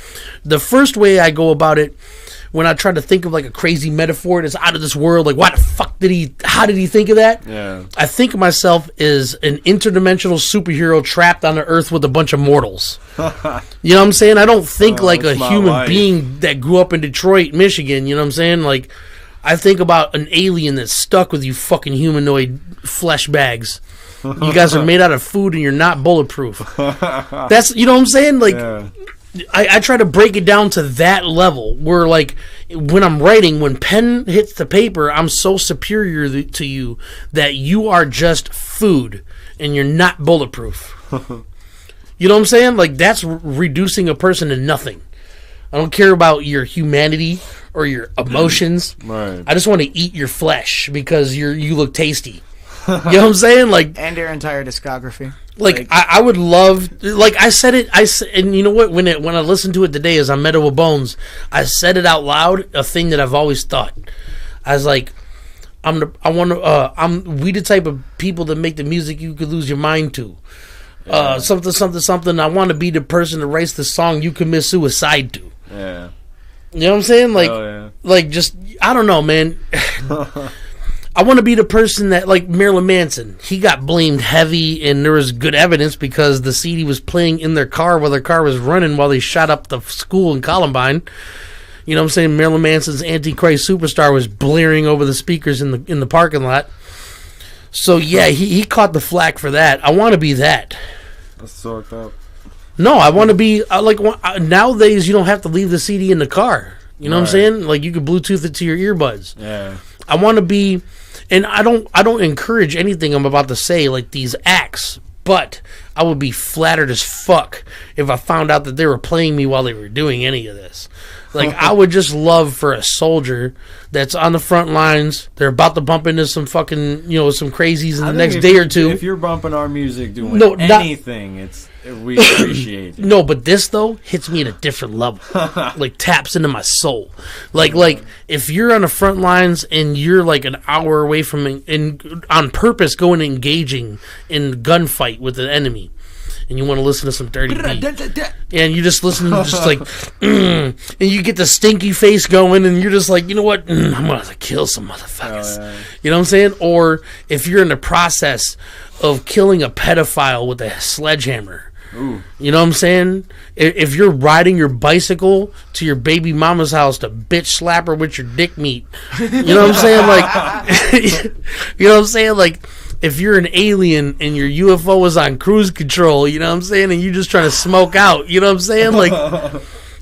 The first way I go about it, when I try to think of like a crazy metaphor that's out of this world, like, how did he think of that? Yeah. I think of myself as an interdimensional superhero trapped on the earth with a bunch of mortals. You know what I'm saying? I don't think like a human being that grew up in Detroit, Michigan. You know what I'm saying? Like, I think about an alien that's stuck with you fucking humanoid flesh bags. You guys are made out of food and you're not bulletproof. That's, you know what I'm saying? Like, yeah. I try to break it down to that level where, like, when I'm writing, when pen hits the paper, I'm so superior to you that you are just food and you're not bulletproof. You know what I'm saying? Like, that's reducing a person to nothing. I don't care about your humanity or your emotions. Right. I just want to eat your flesh because you look tasty. You know what I'm saying? Like, and your entire discography. Like I would love, like I said it, and you know what? When I listened to it today, as I met it with Bones, I said it out loud. A thing that I've always thought. I was like, we the type of people that make the music you could lose your mind to. Yeah. Something. I want to be the person that writes the song you commit suicide to. Yeah. You know what I'm saying? Like, like just I don't know, man. I want to be the person that, like Marilyn Manson, he got blamed heavy, and there was good evidence because the CD was playing in their car while their car was running while they shot up the school in Columbine. You know what I'm saying? Marilyn Manson's Antichrist Superstar was blaring over the speakers in the parking lot. So, yeah, he caught the flack for that. I want to be that. That's sorted up. No, I want to be, nowadays you don't have to leave the CD in the car. You know what I'm saying? Like, you can Bluetooth it to your earbuds. Yeah. I want to be... And I don't encourage anything I'm about to say, like these acts, but I would be flattered as fuck if I found out that they were playing me while they were doing any of this. Like, I would just love for a soldier that's on the front lines, they're about to bump into some fucking, some crazies in the next day or two. If you're bumping our music doing anything, we appreciate it. No, but this, though, hits me at a different level. Like, taps into my soul. Like if you're on the front lines and you're, like, an hour away from on purpose going and engaging in gunfight with an enemy, and you want to listen to some Dirty B, and you just listen, just like, and you get the stinky face going, and you're just like, you know what, I'm going to kill some motherfuckers. Oh, yeah. You know what I'm saying? Or if you're in the process of killing a pedophile with a sledgehammer. Ooh. You know what I'm saying? If you're riding your bicycle to your baby mama's house to bitch slap her with your dick meat, you know what I'm saying? Like, you know what I'm saying? Like, if you're an alien and your UFO is on cruise control, you know what I'm saying? And you're just trying to smoke out, you know what I'm saying? Like,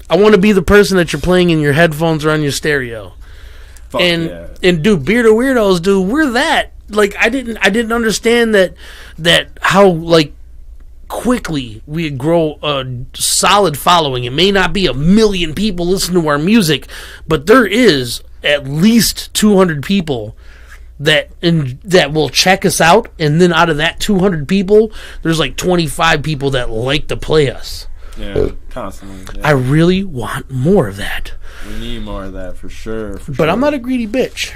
I want to be the person that you're playing in your headphones or on your stereo. And dude, Beard of Weirdos, dude, we're that. Like, I didn't understand that how, like, quickly we grow a solid following. It may not be 1 million people listening to our music, but there is at least 200 people that will check us out, and then out of that 200 people, there's like 25 people that like to play us. Yeah, constantly. Yeah. I really want more of that. We need more of that for sure. But I'm not a greedy bitch.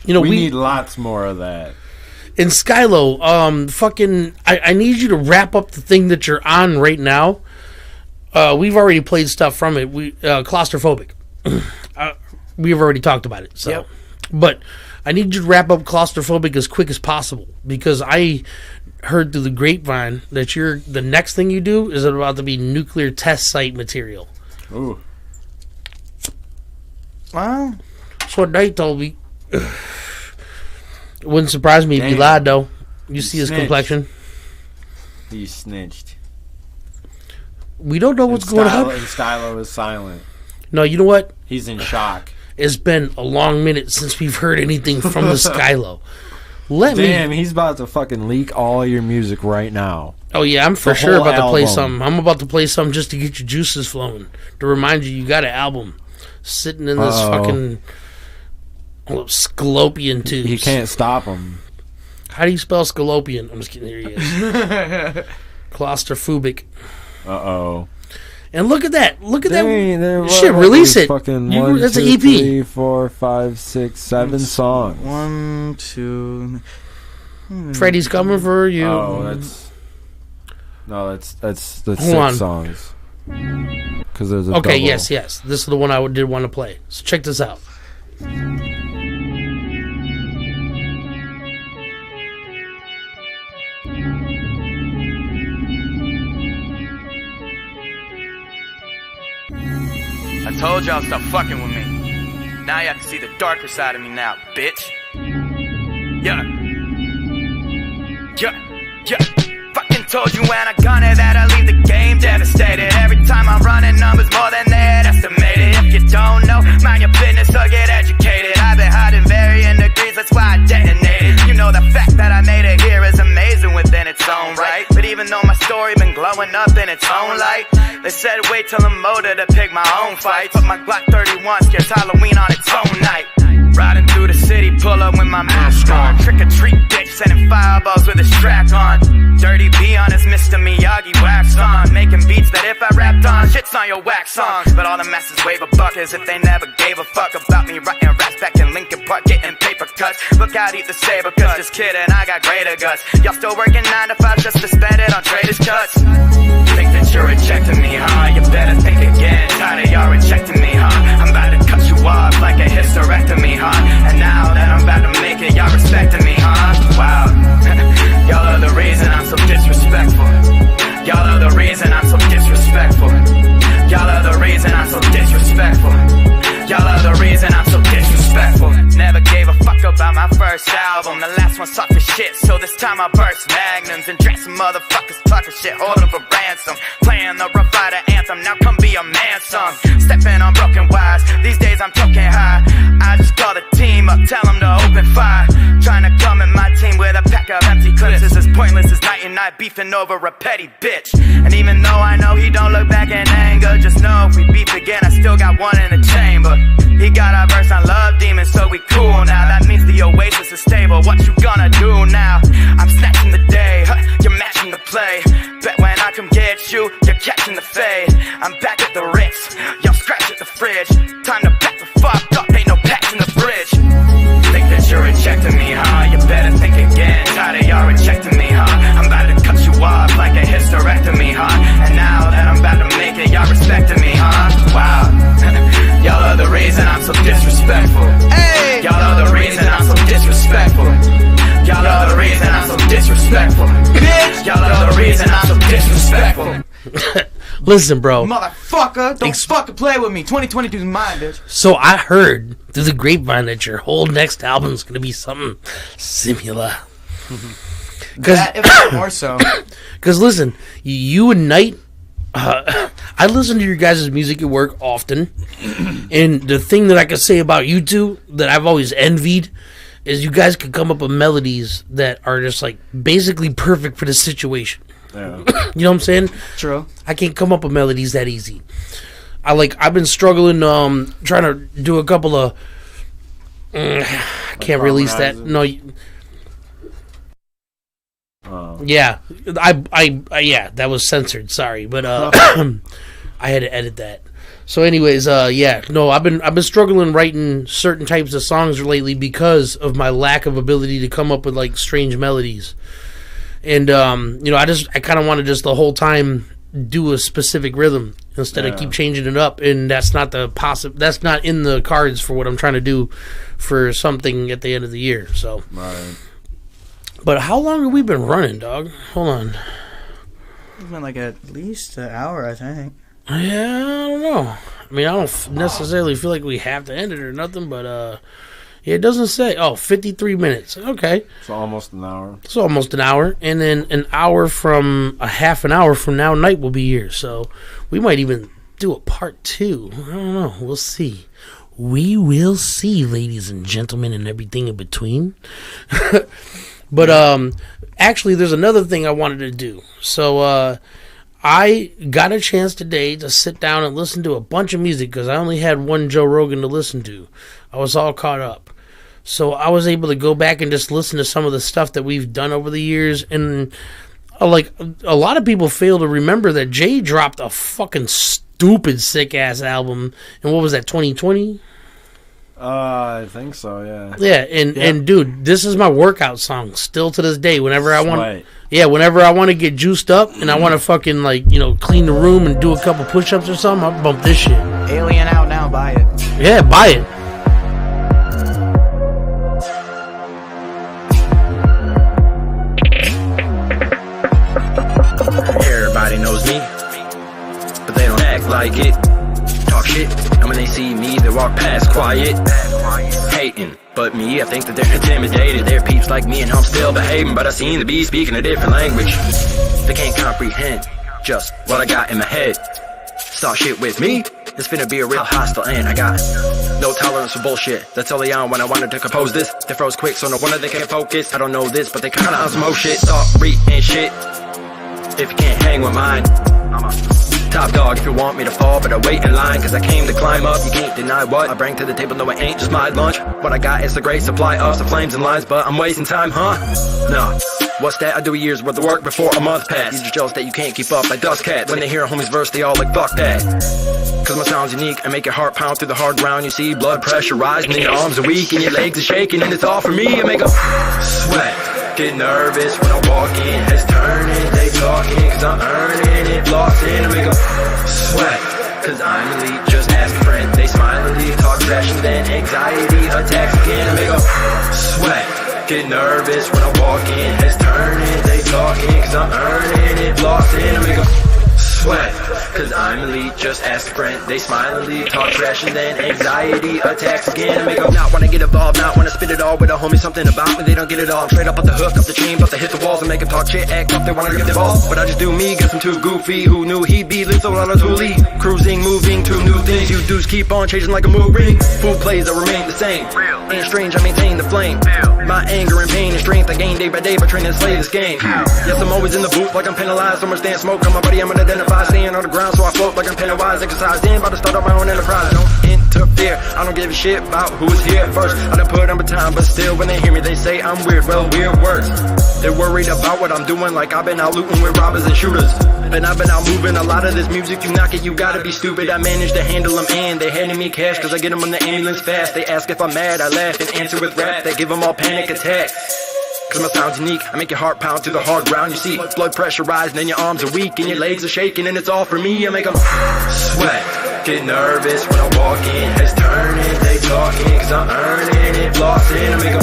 We need lots more of that. And Skyylo, I need you to wrap up the thing that you're on right now. We've already played stuff from it. Claustrophobic. We've already talked about it. So, But I need you to wrap up Claustrophobic as quick as possible, because I heard through the grapevine that the next thing you do is about to be nuclear test site material. Ooh. Wow. That's what Nyte told me. It wouldn't surprise me if he lied, though. You see his complexion. He snitched. We don't know what's going on. And Skyylo is silent. No, you know what? He's in shock. It's been a long minute since we've heard anything from the Skyylo. Damn, he's about to fucking leak all your music right now. Oh yeah, I'm for The sure whole about to play album. something. I'm about to play something just to get your juices flowing. To remind you got an album sitting in this fucking Skyllopian tubes. He can't stop him. How do you spell Skyllopian? I'm just kidding. Here he is. Claustrophobic. Uh-oh. And look at that. Look at that. What Shit, are release these it. Fucking That's an 1, 2, EP. 3, 4, 5, 6, 7 songs. 1, 2. Freddy's coming for you. Oh, that's Hold 6 on. songs. Because there's a Okay, double. yes. This is the one I did want to play. So check this out. I told y'all stop fucking with me. Now y'all can see the darker side of me now, bitch. Yeah. Fucking told you when I gun it that I leave the game devastated. Every time I'm running numbers more than they had estimated. If you don't know, mind your business or get educated. I've been hiding varying degrees, that's why I detonated. You know the fact that I made it here is amazing within its own right. But even though my story been glowing up in its own light, they said wait till I'm older to pick my own fights. But my Glock 31 scares Halloween on its own night. Riding through the city, pull up with my mask on. Trick or treat, bitch, sending fireballs with his track on. Dirty B on his Mr. Miyagi wax on. Making beats that if I rapped on, shit's on your wax songs. But all the masses wave a buck as if they never gave a fuck about me writing raps back in Lincoln Park, getting paper cuts. Look out, eat the saber cuts. Just kidding, I got greater guts. Y'all still working 9 to 5 just to spend it on traders cuts. Think that you're rejecting me, huh? You better think again. Tired of y'all rejecting me, huh? I'm about to cut you off like a hysterectomy, huh? And now that I'm about to make it, y'all respecting me, huh? Wow. Y'all are the reason I'm so disrespectful. Y'all are the reason I'm so disrespectful. Y'all are the reason I'm so disrespectful. Y'all are the reason I'm so disrespectful. Never gave a fuck about my first album. The last one sucked for shit, so this time I burst magnums and dress some motherfuckers talking shit, hold them for ransom. Playing the Rough Rider anthem, now come be a man some. Stepping on broken wires, these days I'm talking high. I just call the team up, tell them to open fire. Trying to come in my team with a pack of empty clips is as pointless as Nyte and I beefing over a petty bitch. And even though I know he don't look back in anger, just know if we beef again, I still got one in the chamber. He got our verse on Love Demons, so we cool now. That means the Oasis is stable. What you gonna do now? I'm snatching the day, you're matching the play. Bet when I come get you, you're catching the fade. I'm back at the Ritz, y'all scratch at the fridge. Time to back the fuck up, ain't no patch in the bridge. Think that you're rejecting me, huh? You better think again. Tired of y'all rejecting me, huh? I'm about to cut you off like a hysterectomy, huh? And now that I'm about to make it, y'all respecting me, huh? Wow. Y'all are the reason I'm so disrespectful. Hey! Y'all are the reason I'm so disrespectful. Y'all are the reason I'm so disrespectful. Bitch! Y'all are the reason I'm so disrespectful. Listen, bro. Motherfucker, don't fucking play with me. 2022 is mine, bitch. So I heard through the grapevine that your whole next album is going to be something similar. That, if not more so. Because listen, you and Nyte, I listen to your guys' music at work often, and the thing that I can say about you two that I've always envied is you guys can come up with melodies that are just like basically perfect for the situation. Yeah. You know what I'm saying? True. I can't come up with melodies that easy. I've been struggling trying to do a couple of I can't release that. No. Yeah. Yeah, that was censored, sorry, but I had to edit that. So anyways, yeah, no, I've been struggling writing certain types of songs lately because of my lack of ability to come up with like strange melodies. And you know, I kind of want to just the whole time do a specific rhythm instead of keep changing it up, and that's not that's not in the cards for what I'm trying to do for something at the end of the year. So Right. But how long have we been running, dog? Hold on. It's been like at least an hour, I think. Yeah, I don't know. I mean, I don't necessarily feel like we have to end it or nothing, but yeah, it doesn't say. Oh, 53 minutes. Okay. So almost an hour. So almost an hour. And then a half an hour from now, Nyte will be here. So we might even do a part 2. I don't know. We'll see. we will see, ladies and gentlemen, and everything in between. But actually, there's another thing I wanted to do. So I got a chance today to sit down and listen to a bunch of music because I only had one Joe Rogan to listen to. I was all caught up. So I was able to go back and just listen to some of the stuff that we've done over the years. And like a lot of people fail to remember that Jay dropped a fucking stupid sick-ass album. And what was that, 2020? I think so, yeah. Yeah, and dude, this is my workout song still to this day. Whenever I want, whenever I want to get juiced up and I want to fucking clean the room and do a couple push-ups or something, I bump this shit. Alien out now, buy it. Yeah, buy it. Everybody knows me, but they don't act like it. Talk shit, and when they see me, they walk past quiet. Hating, but me, I think that they're intimidated. They're peeps like me, and I'm still behaving. But I seen the bees speaking a different language. They can't comprehend just what I got in my head. Start shit with me, it's finna be a real hostile end. I got no tolerance for bullshit. That's early on when I wanted to compose this. They froze quick, so no wonder they can't focus. I don't know this, but they kinda on some more shit. Sorry and shit. If you can't hang with mine, I'm a top dog if you want me to fall, but I wait in line, cause I came to climb up. You can't deny what I bring to the table, no it ain't just my lunch. What I got is a great supply of some flames and lines, but I'm wasting time, huh? No. What's that? I do a year's worth of work before a month pass. You just jealous that you can't keep up like dust cats. When they hear a homie's verse, they all like, fuck that. Cause my sound's unique, I make your heart pound through the hard ground. You see blood pressure rising and your arms are weak and your legs are shaking, and it's all for me. I make 'em sweat. Get nervous when I walk in, heads turning, they talking, cause I'm earning it, lost in, I make 'em sweat, cause I'm elite, just ask a friend, they smile and leave, talk trash and then anxiety attacks again, I make 'em sweat, get nervous when I walk in, heads turning, they talking, cause I'm earning it, lost in, I make 'em sweat, cause I'm elite, just ask a friend, they smile and leave, talk trash and then anxiety attacks again, I make 'em not wanna get involved, not wanna spit it all with a homie, something about me, they don't get it all, I'm straight up off the hook, up the chain, but they hit the walls and make 'em talk shit, act up, they wanna get the balls, but I just do me, guess I'm too goofy, who knew he'd be lethal on a toolie, cruising, moving to new things, you dudes keep on chasing like a mood ring, fool plays that remain the same, ain't strange, I maintain the flame, my anger and pain and strength I gain day by day by training to slay this game, yes I'm always in the booth like I'm penalized, so much damn smoke on my buddy, I'm unidentified, staying on the ground so I float like I'm Pennywise, exercised in, about to start up my own enterprise, don't interfere, I don't give a shit about who is here first, I done put on my time, but still when they hear me they say I'm weird, well weird words, they're worried about what I'm doing like I've been out looting with robbers and shooters, and I've been out moving a lot of this music, you knock it, you gotta be stupid, I managed to handle them and they handing me cash cause I get them on the ambulance fast, they ask if I'm mad, I laugh and answer with rap, they give them all panic attacks. Cause my sound's unique, I make your heart pound through the hard ground. You see blood pressure rising and your arms are weak and your legs are shaking, and it's all for me, I make 'em sweat. Get nervous when I walk in, heads turning, they talking, cause I'm earning it, lost in, I make 'em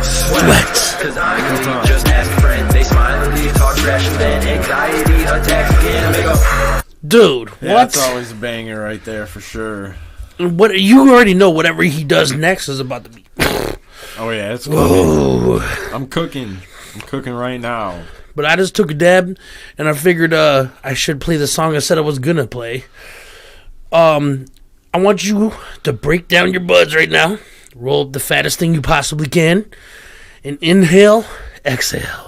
sweat. Cause I'm elite, just ask a friend, they smile and leave, talk trash and then anxiety attacks again, I make 'em dude, what? That's always a banger right there for sure. What you already know whatever he does next is about to be. Oh yeah, it's cooking. I'm cooking right now. But I just took a dab, and I figured I should play the song I said I was gonna play. I want you to break down your buds right now. Roll up the fattest thing you possibly can, and inhale, exhale.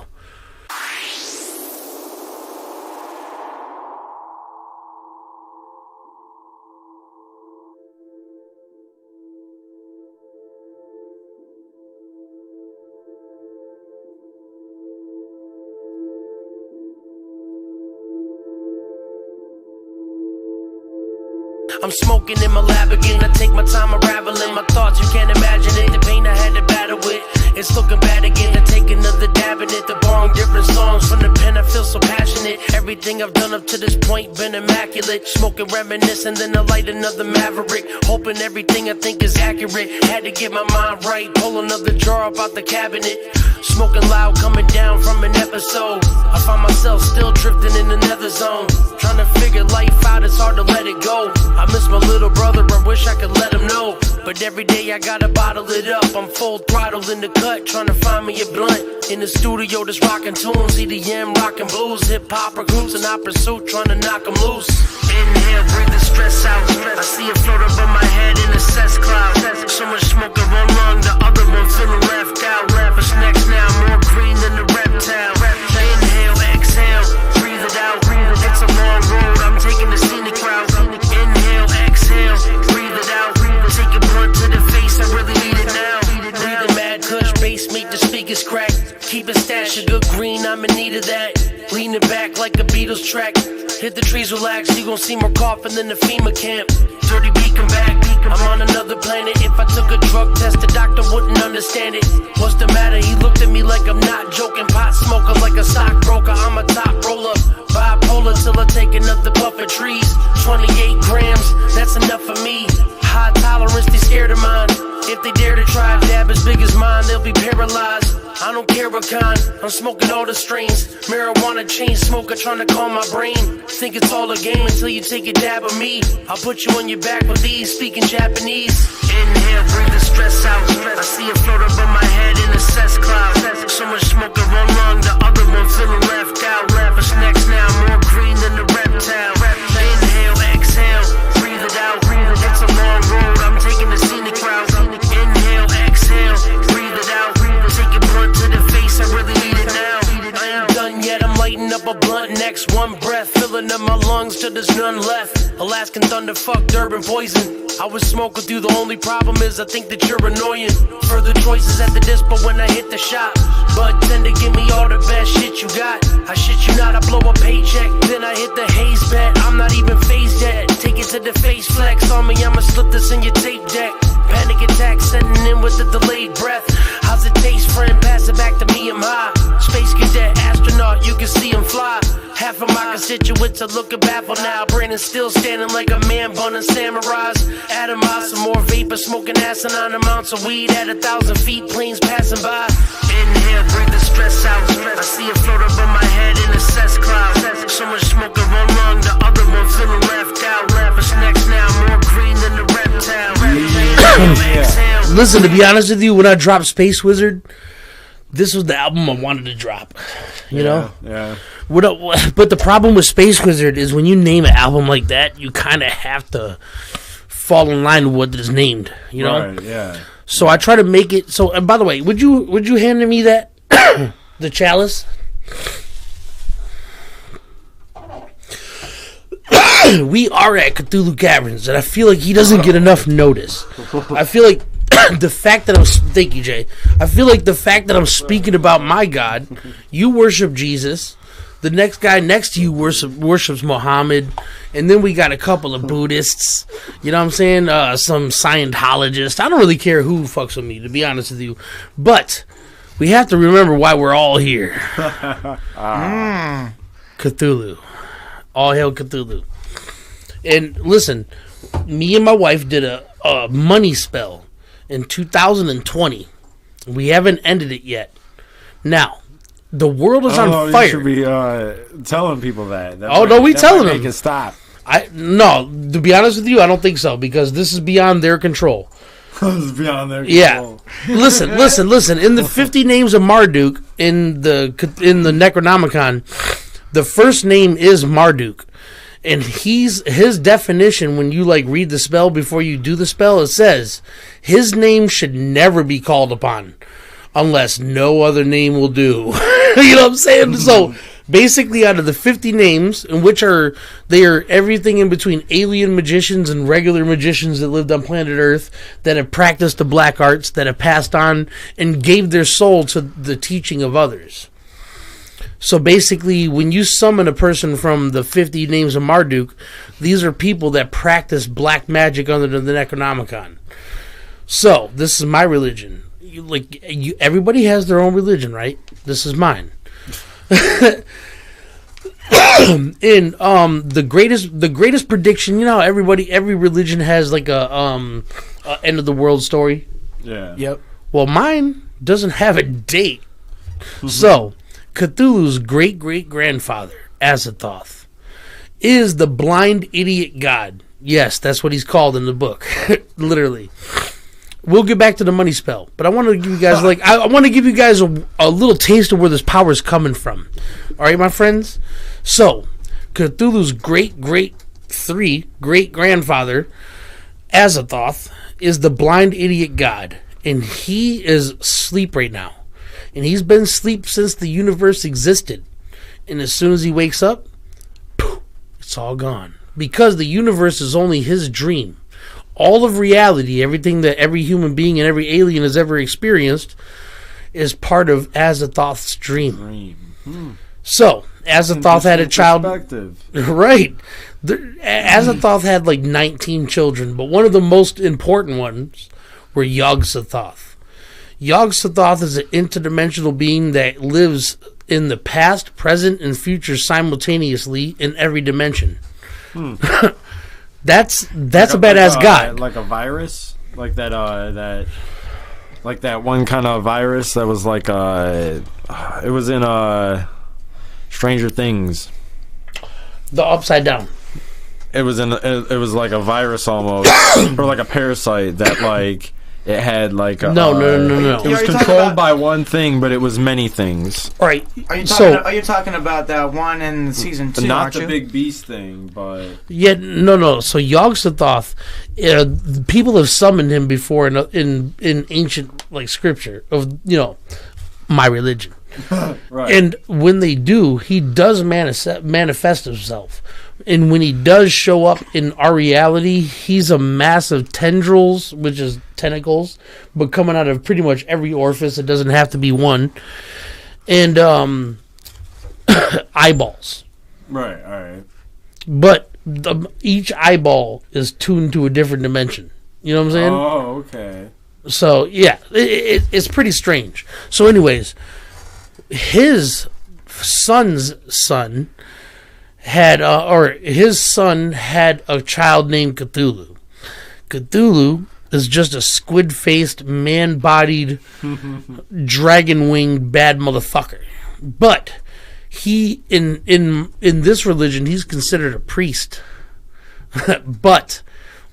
I'm smoking in my lab again, I take my time unraveling my thoughts, you can't imagine it, the pain I had to battle with, it's looking bad again, I take another dab in it, the borrowing different songs from the pen, I feel so passionate, everything I've done up to this point been immaculate, smoking, reminiscing, then I light another maverick, hoping everything I think is accurate, had to get my mind right, pull another drawer up out the cabinet, smoking loud, coming down from an episode, I find myself still drifting in another zone, trying to figure life out, it's hard to let it go, I miss my little brother, I wish I could let him know. But every day I gotta bottle it up. I'm full throttle in the cut, trying to find me a blunt. In the studio, just rocking tunes, EDM, rocking blues, hip hop, recruits in our pursuit, trying to knock them loose. Inhale, breathe the stress out. I see it float above my head in a cess cloud. So much smoke in one lung, the other one feeling left out. What's next now? More green than the reptile. Inhale, exhale, breathe it out. It's a long road, I'm taking the scenic route. Inhale, exhale, breathe it out. Take a blunt to the face, I really need it now. Breathing mad kush, bass make the speakers crack. Keep a stash of good green, I'm in need of that. Leaning back like a Beatles track. Hit the trees, relax, you gon' see more coffin than the FEMA camp. Dirty B, come back, I'm on another planet. If I took a drug test, the doctor wouldn't understand it. What's the matter? He looked at me like I'm not joking. Pot smoker like a stockbroker, I'm a top roller. Bipolar till I take another puff of trees. 28 grams, that's enough for me. High tolerance, they scared of mine. If they dare to try a dab as big as mine, they'll be paralyzed. I don't care what kind, I'm smoking all the strains. Marijuana chain smoker trying to calm my brain. Think it's all a game until you take a dab of me. I'll put you on your back with these, speaking Japanese. Inhale, breathe the stress out. I see it float above my head in a cess cloud. So much smoke in one lung, the other one feeling left out. What's next now? More green than the reptile. Inhale, exhale, breathe it out. It's a long road, I'm taking the scenic route. Inhale, exhale, breathe it out. Take a blunt to the face, I really need it now. I ain't done yet, I'm lighting up a blunt next. One breath, filling up my lungs till there's none left. Alaskan thunder, fuck Durban poison. I was smoking through, the only problem is I think that you're annoying. Further choices at the dispo when I hit the shop. Bud tender, give me all the best shit you got. I shit you not, I blow a paycheck, then I hit the haze bet. I'm not even phased yet, take it to the face flex on me, I'ma slip this in your tape deck. Panic attack setting in with a delayed breath. How's it taste, friend? Pass it back to me, I'm high. Space cadet, astronaut, you can see him fly. Half of my constituents are looking baffled now. Brandon still standing like a man bunning samurais. Atomize some more vapor, smoking asinine amounts of weed at 1,000 feet, planes passing by. Inhale, breathe the stress out. I see it float above my head in a cess cloud. So much smoke in one lung, the other one feeling left out. What's next now? More green than the reptile. Listen, to be honest with you, when I dropped Space Wizard, this was the album I wanted to drop. You know? Yeah. But the problem with Space Wizard is when you name an album like that, you kind of have to fall in line with what it is named. You know? Right, yeah. So I try to make it so. And by the way, would you hand me that the chalice? We are at Cthulhu Caverns, and I feel like he doesn't get enough notice. I feel like the fact that thank you, Jay. I feel like the fact that I'm speaking about my God, you worship Jesus. The next guy next to you worships Muhammad, and then we got a couple of Buddhists. You know what I'm saying? Some Scientologists. I don't really care who fucks with me, to be honest with you. But we have to remember why we're all here. Cthulhu. All hail Cthulhu. And listen, me and my wife did a money spell in 2020. We haven't ended it yet. Now, the world is on fire. You should be telling people that. We telling them. Make it stop. No, to be honest with you, I don't think so, because this is beyond their control. This is beyond their Yeah. control. Listen. In the 50 names of Marduk in the Necronomicon, the first name is Marduk. And his definition, when you read the spell before you do the spell, it says his name should never be called upon unless no other name will do. You know what I'm saying? So basically, out of the 50 names, in which they are everything in between alien magicians and regular magicians that lived on planet Earth, that have practiced the black arts, that have passed on and gave their soul to the teaching of others. So basically, when you summon a person from the 50 names of Marduk, these are people that practice black magic under the Necronomicon. So, this is my religion. Everybody has their own religion, right? This is mine. And the greatest prediction, every religion has a end of the world story. Yeah. Yep. Well, mine doesn't have a date. So, Cthulhu's great-great-grandfather, Azathoth, is the blind idiot god. Yes, that's what he's called in the book. Literally. We'll get back to the money spell, but I want to give you guys I want to give you guys a little taste of where this power is coming from. All right, my friends? So, Cthulhu's great 3 great-grandfather, Azathoth, is the blind idiot god, and he is asleep right now. And he's been asleep since the universe existed. And as soon as he wakes up, poof, it's all gone. Because the universe is only his dream. All of reality, everything that every human being and every alien has ever experienced, is part of Azathoth's dream. So, Azathoth had a child. Right. Azathoth had like 19 children, but one of the most important ones were Yog-Sothoth. Yog-Sothoth is an interdimensional being that lives in the past, present, and future simultaneously in every dimension. That's a badass god. Like a virus, like that one kind of virus that was like it was in Stranger Things. The Upside Down. It was it was like a virus almost, or like a parasite that like it had like a, no. It was controlled by one thing, but it was many things. All right. Are you talking about that one in season 2? Not the big beast thing, but no. So Yog-Sothoth, people have summoned him before in ancient like scripture of my religion. Right. And when they do, he does manifest himself. And when he does show up in our reality, he's a mass of tendrils, which is tentacles, but coming out of pretty much every orifice. It doesn't have to be one. And eyeballs. Right, all right. But each eyeball is tuned to a different dimension. You know what I'm saying? Oh, okay. So, yeah, it's pretty strange. So, anyways, his son's son had, his son had a child named Cthulhu. Cthulhu is just a squid-faced, man-bodied, dragon-winged bad motherfucker. But he, in this religion, he's considered a priest. But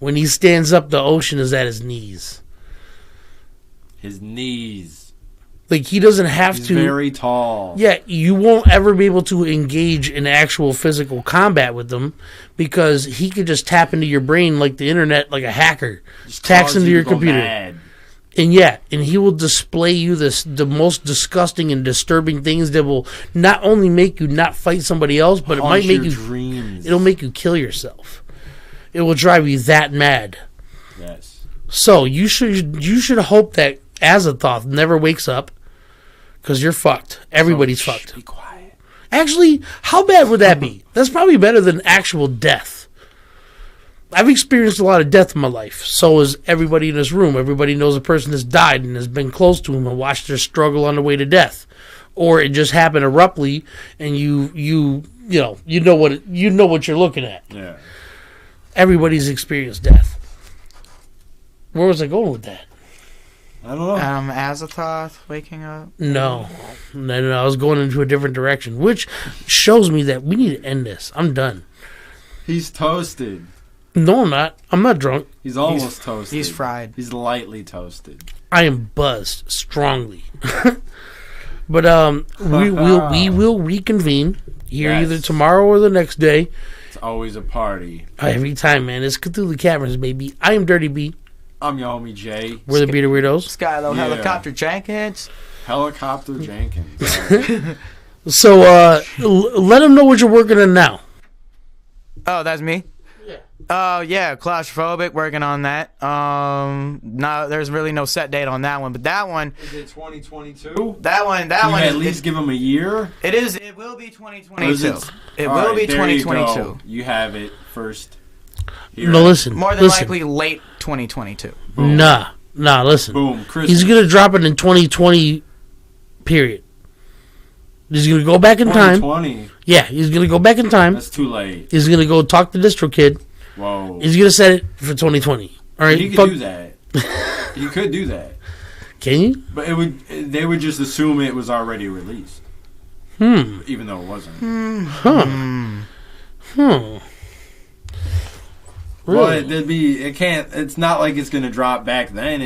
when he stands up, the ocean is at his knees. His knees. Like, he doesn't have He's to. very tall. Yeah, you won't ever be able to engage in actual physical combat with them because he could just tap into your brain like the internet, like a hacker. Taps into your computer. Mad. And he will display you the most disgusting and disturbing things that will not only make you not fight somebody else, but it might make you dreams. It'll make you kill yourself. It will drive you that mad. Yes. So you should hope that Azathoth never wakes up. Because you're fucked. Everybody's fucked. Be quiet. Actually, how bad would that be? That's probably better than actual death. I've experienced a lot of death in my life. So has everybody in this room. Everybody knows a person has died and has been close to him and watched their struggle on the way to death. Or it just happened abruptly and you know what you're looking at. Yeah. Everybody's experienced death. Where was I going with that? I don't know. Azathoth waking up? No. I was going into a different direction, which shows me that we need to end this. I'm done. He's toasted. No, I'm not. I'm not drunk. He's almost toasted. He's fried. He's lightly toasted. I am buzzed strongly. But we will reconvene here either tomorrow or the next day. It's always a party. Every time, man. It's Cthulhu Caverns, baby. I am Dirty B. I'm your homie Jay. We're the Bearded Weirdos. Skyylo, Helicopter Jenkins. Helicopter Jenkins. So let them know what you're working on now. Oh, that's me? Yeah. Oh, yeah, Claustrophobic, working on that. No, there's really no set date on that one, but that one... Is it 2022? That one at least give him a year? It will be 2022. It will be 2022. You have it first. No, listen. More than likely late 2022. Boom. Nah, listen. Boom, Christmas. He's going to drop it in 2020, period. He's going to go back in time. 2020? Yeah, he's going to go back in time. That's too late. He's going to go talk to Distro Kid. Whoa. He's going to set it for 2020. All right? He could do that. You could do that. Can you? But they would just assume it was already released. Even though it wasn't. Really? But it's not like it's going to drop back then.